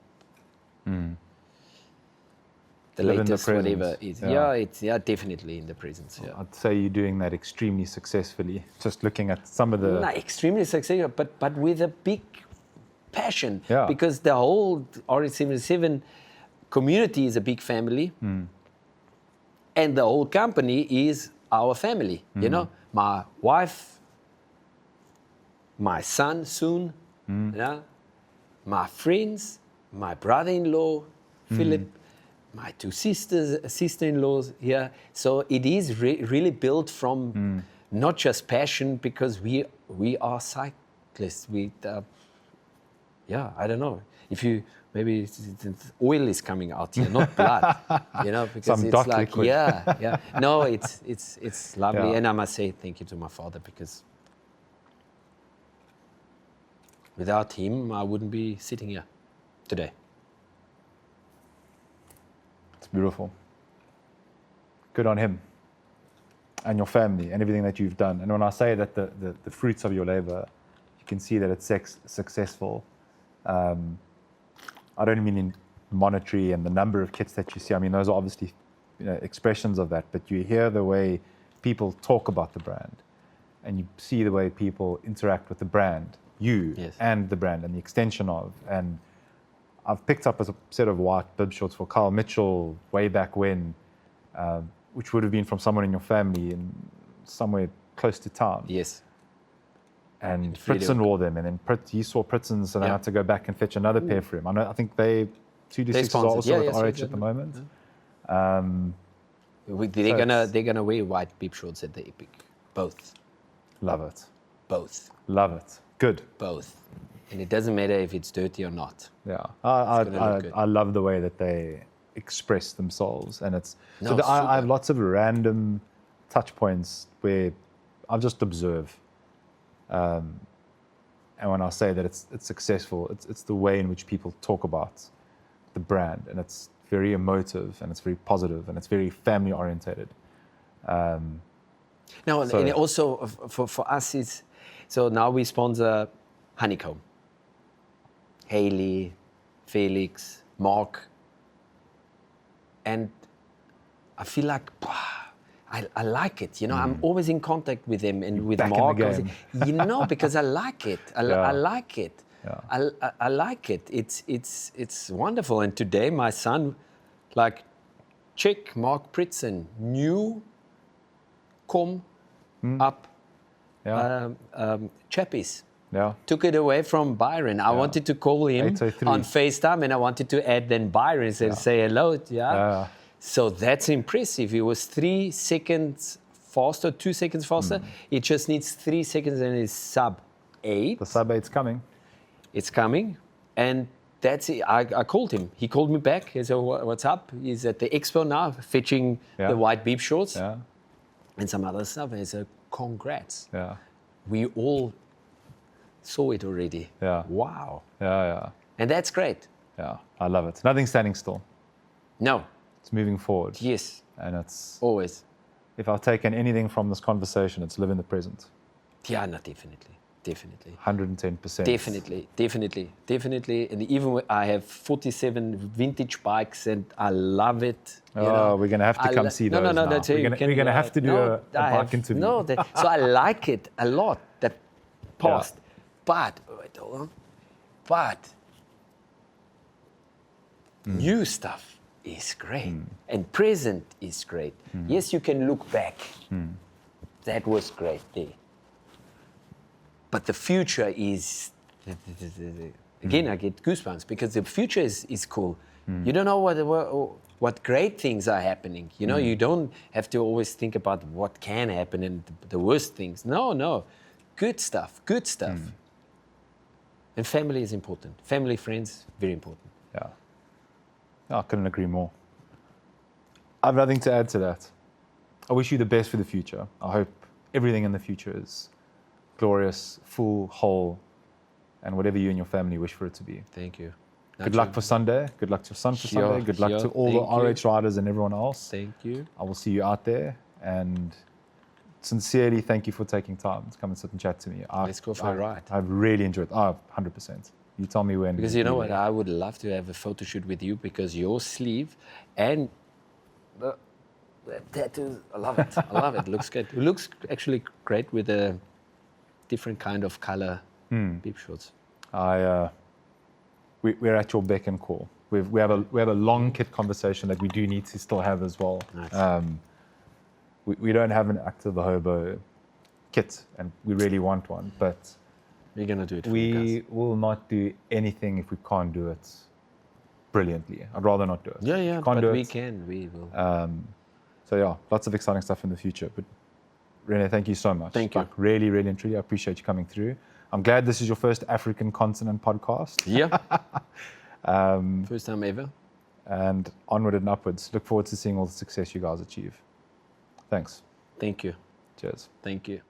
The Live latest, in the whatever is. Yeah, it's definitely in the present. Yeah. I'd say you're doing that extremely successfully. Just looking at some of the... Not extremely successful, but with a big passion. Yeah. Because the whole RH77 community is a big family. And the whole company is our family. You know, my wife, my son soon, yeah, my friends, my brother-in-law, Philip, my two sister-in-laws here. So it is really built from not just passion, because we are cyclists. I don't know. If you, maybe oil is coming out here, not blood, you know, because Some it's dark like, liquid. No, it's lovely. Yeah. And I must say thank you to my father, because without him, I wouldn't be sitting here today. It's beautiful. Good on him and your family and everything that you've done. And when I say that the fruits of your labor, you can see that it's successful. I don't mean in monetary and the number of kits that you see. I mean, those are obviously, you know, expressions of that. But you hear the way people talk about the brand, and you see the way people interact with the brand, and the brand and the extension of. And I've picked up a set of white bib shorts for Carl Mitchell way back when, which would have been from someone in your family in somewhere close to town. Yes. And Fritzen wore them, and then he saw Pritzen's, and I had to go back and fetch another pair for him. I think they 2D6s are also with RH at the moment. They're gonna wear white bib shorts at the Epic. Both. Love it. Both. Love it. Good. Both. And it doesn't matter if it's dirty or not. Yeah. I love the way that they express themselves, and I have lots of random touch points where I just observe. And when I say that it's successful, it's the way in which people talk about the brand, and it's very emotive, and it's very positive, and it's very family orientated. And also for us is, so now we sponsor Honeycomb, Haley, Felix, Mark, and I feel like, I like it, you know. I'm always in contact with them and with Mark. You know, because I like it. I like it. Yeah. I like it. It's wonderful. And today my son, like, check Mark Pritzen, new, come up, Chappies. Yeah. Took it away from Byron. I wanted to call him on FaceTime, and I wanted to add then Byron and say hello. Yeah. So that's impressive. It was 3 seconds faster, 2 seconds faster. It just needs 3 seconds, and it's sub 8. The sub 8's coming. It's coming, and that's it. I called him. He called me back. He said, "What's up?" He's at the expo now, fetching the white bib shorts and some other stuff. And he said, "Congrats." Yeah. We all saw it already. Yeah. Wow. Yeah. And that's great. Yeah. I love it. Nothing's standing still. No. It's moving forward. Yes. And it's... Always. If I've taken anything from this conversation, it's live in the present. Yeah, no, definitely. Definitely. 110%. Definitely. And even I have 47 vintage bikes, and I love it. We're going to have to come see those now. That's it. We're going to have to do a bike interview. So I like it a lot, that past. But, wait, hold on. But new stuff is great. And present is great. Yes, you can look back. That was great there. But the future is, again, I get goosebumps because the future is cool. You don't know what great things are happening. You know, you don't have to always think about what can happen and the worst things. No, good stuff. And family is important. Family, friends, very important. Yeah, I couldn't agree more. I have nothing to add to that. I wish you the best for the future. I hope everything in the future is glorious, full, whole, and whatever you and your family wish for it to be. Thank you. Good luck for Sunday. Good luck to your son for Sunday. Good luck to all the RH riders and everyone else. Thank you. I will see you out there. And sincerely, thank you for taking time to come and sit and chat to me. Let's go for a ride. I've really enjoyed it. 100%. You tell me when. Because you know what? I would love to have a photo shoot with you because your sleeve and the tattoos, I love it. It looks good. It looks actually great with a different kind of color bib shorts. We're at your beck and call. We have a long kit conversation that we do need to still have as well. Nice. We don't have an active Hobo kit, and we really want one, but we're gonna do it. We will not do anything if we can't do it brilliantly. I'd rather not do it. Yeah, but we can. We will. So yeah, lots of exciting stuff in the future. But René, thank you so much. Thank you. Really, really and truly, I appreciate you coming through. I'm glad this is your first African continent podcast. Yeah. First time ever. And onward and upwards. Look forward to seeing all the success you guys achieve. Thanks. Thank you. Cheers. Thank you.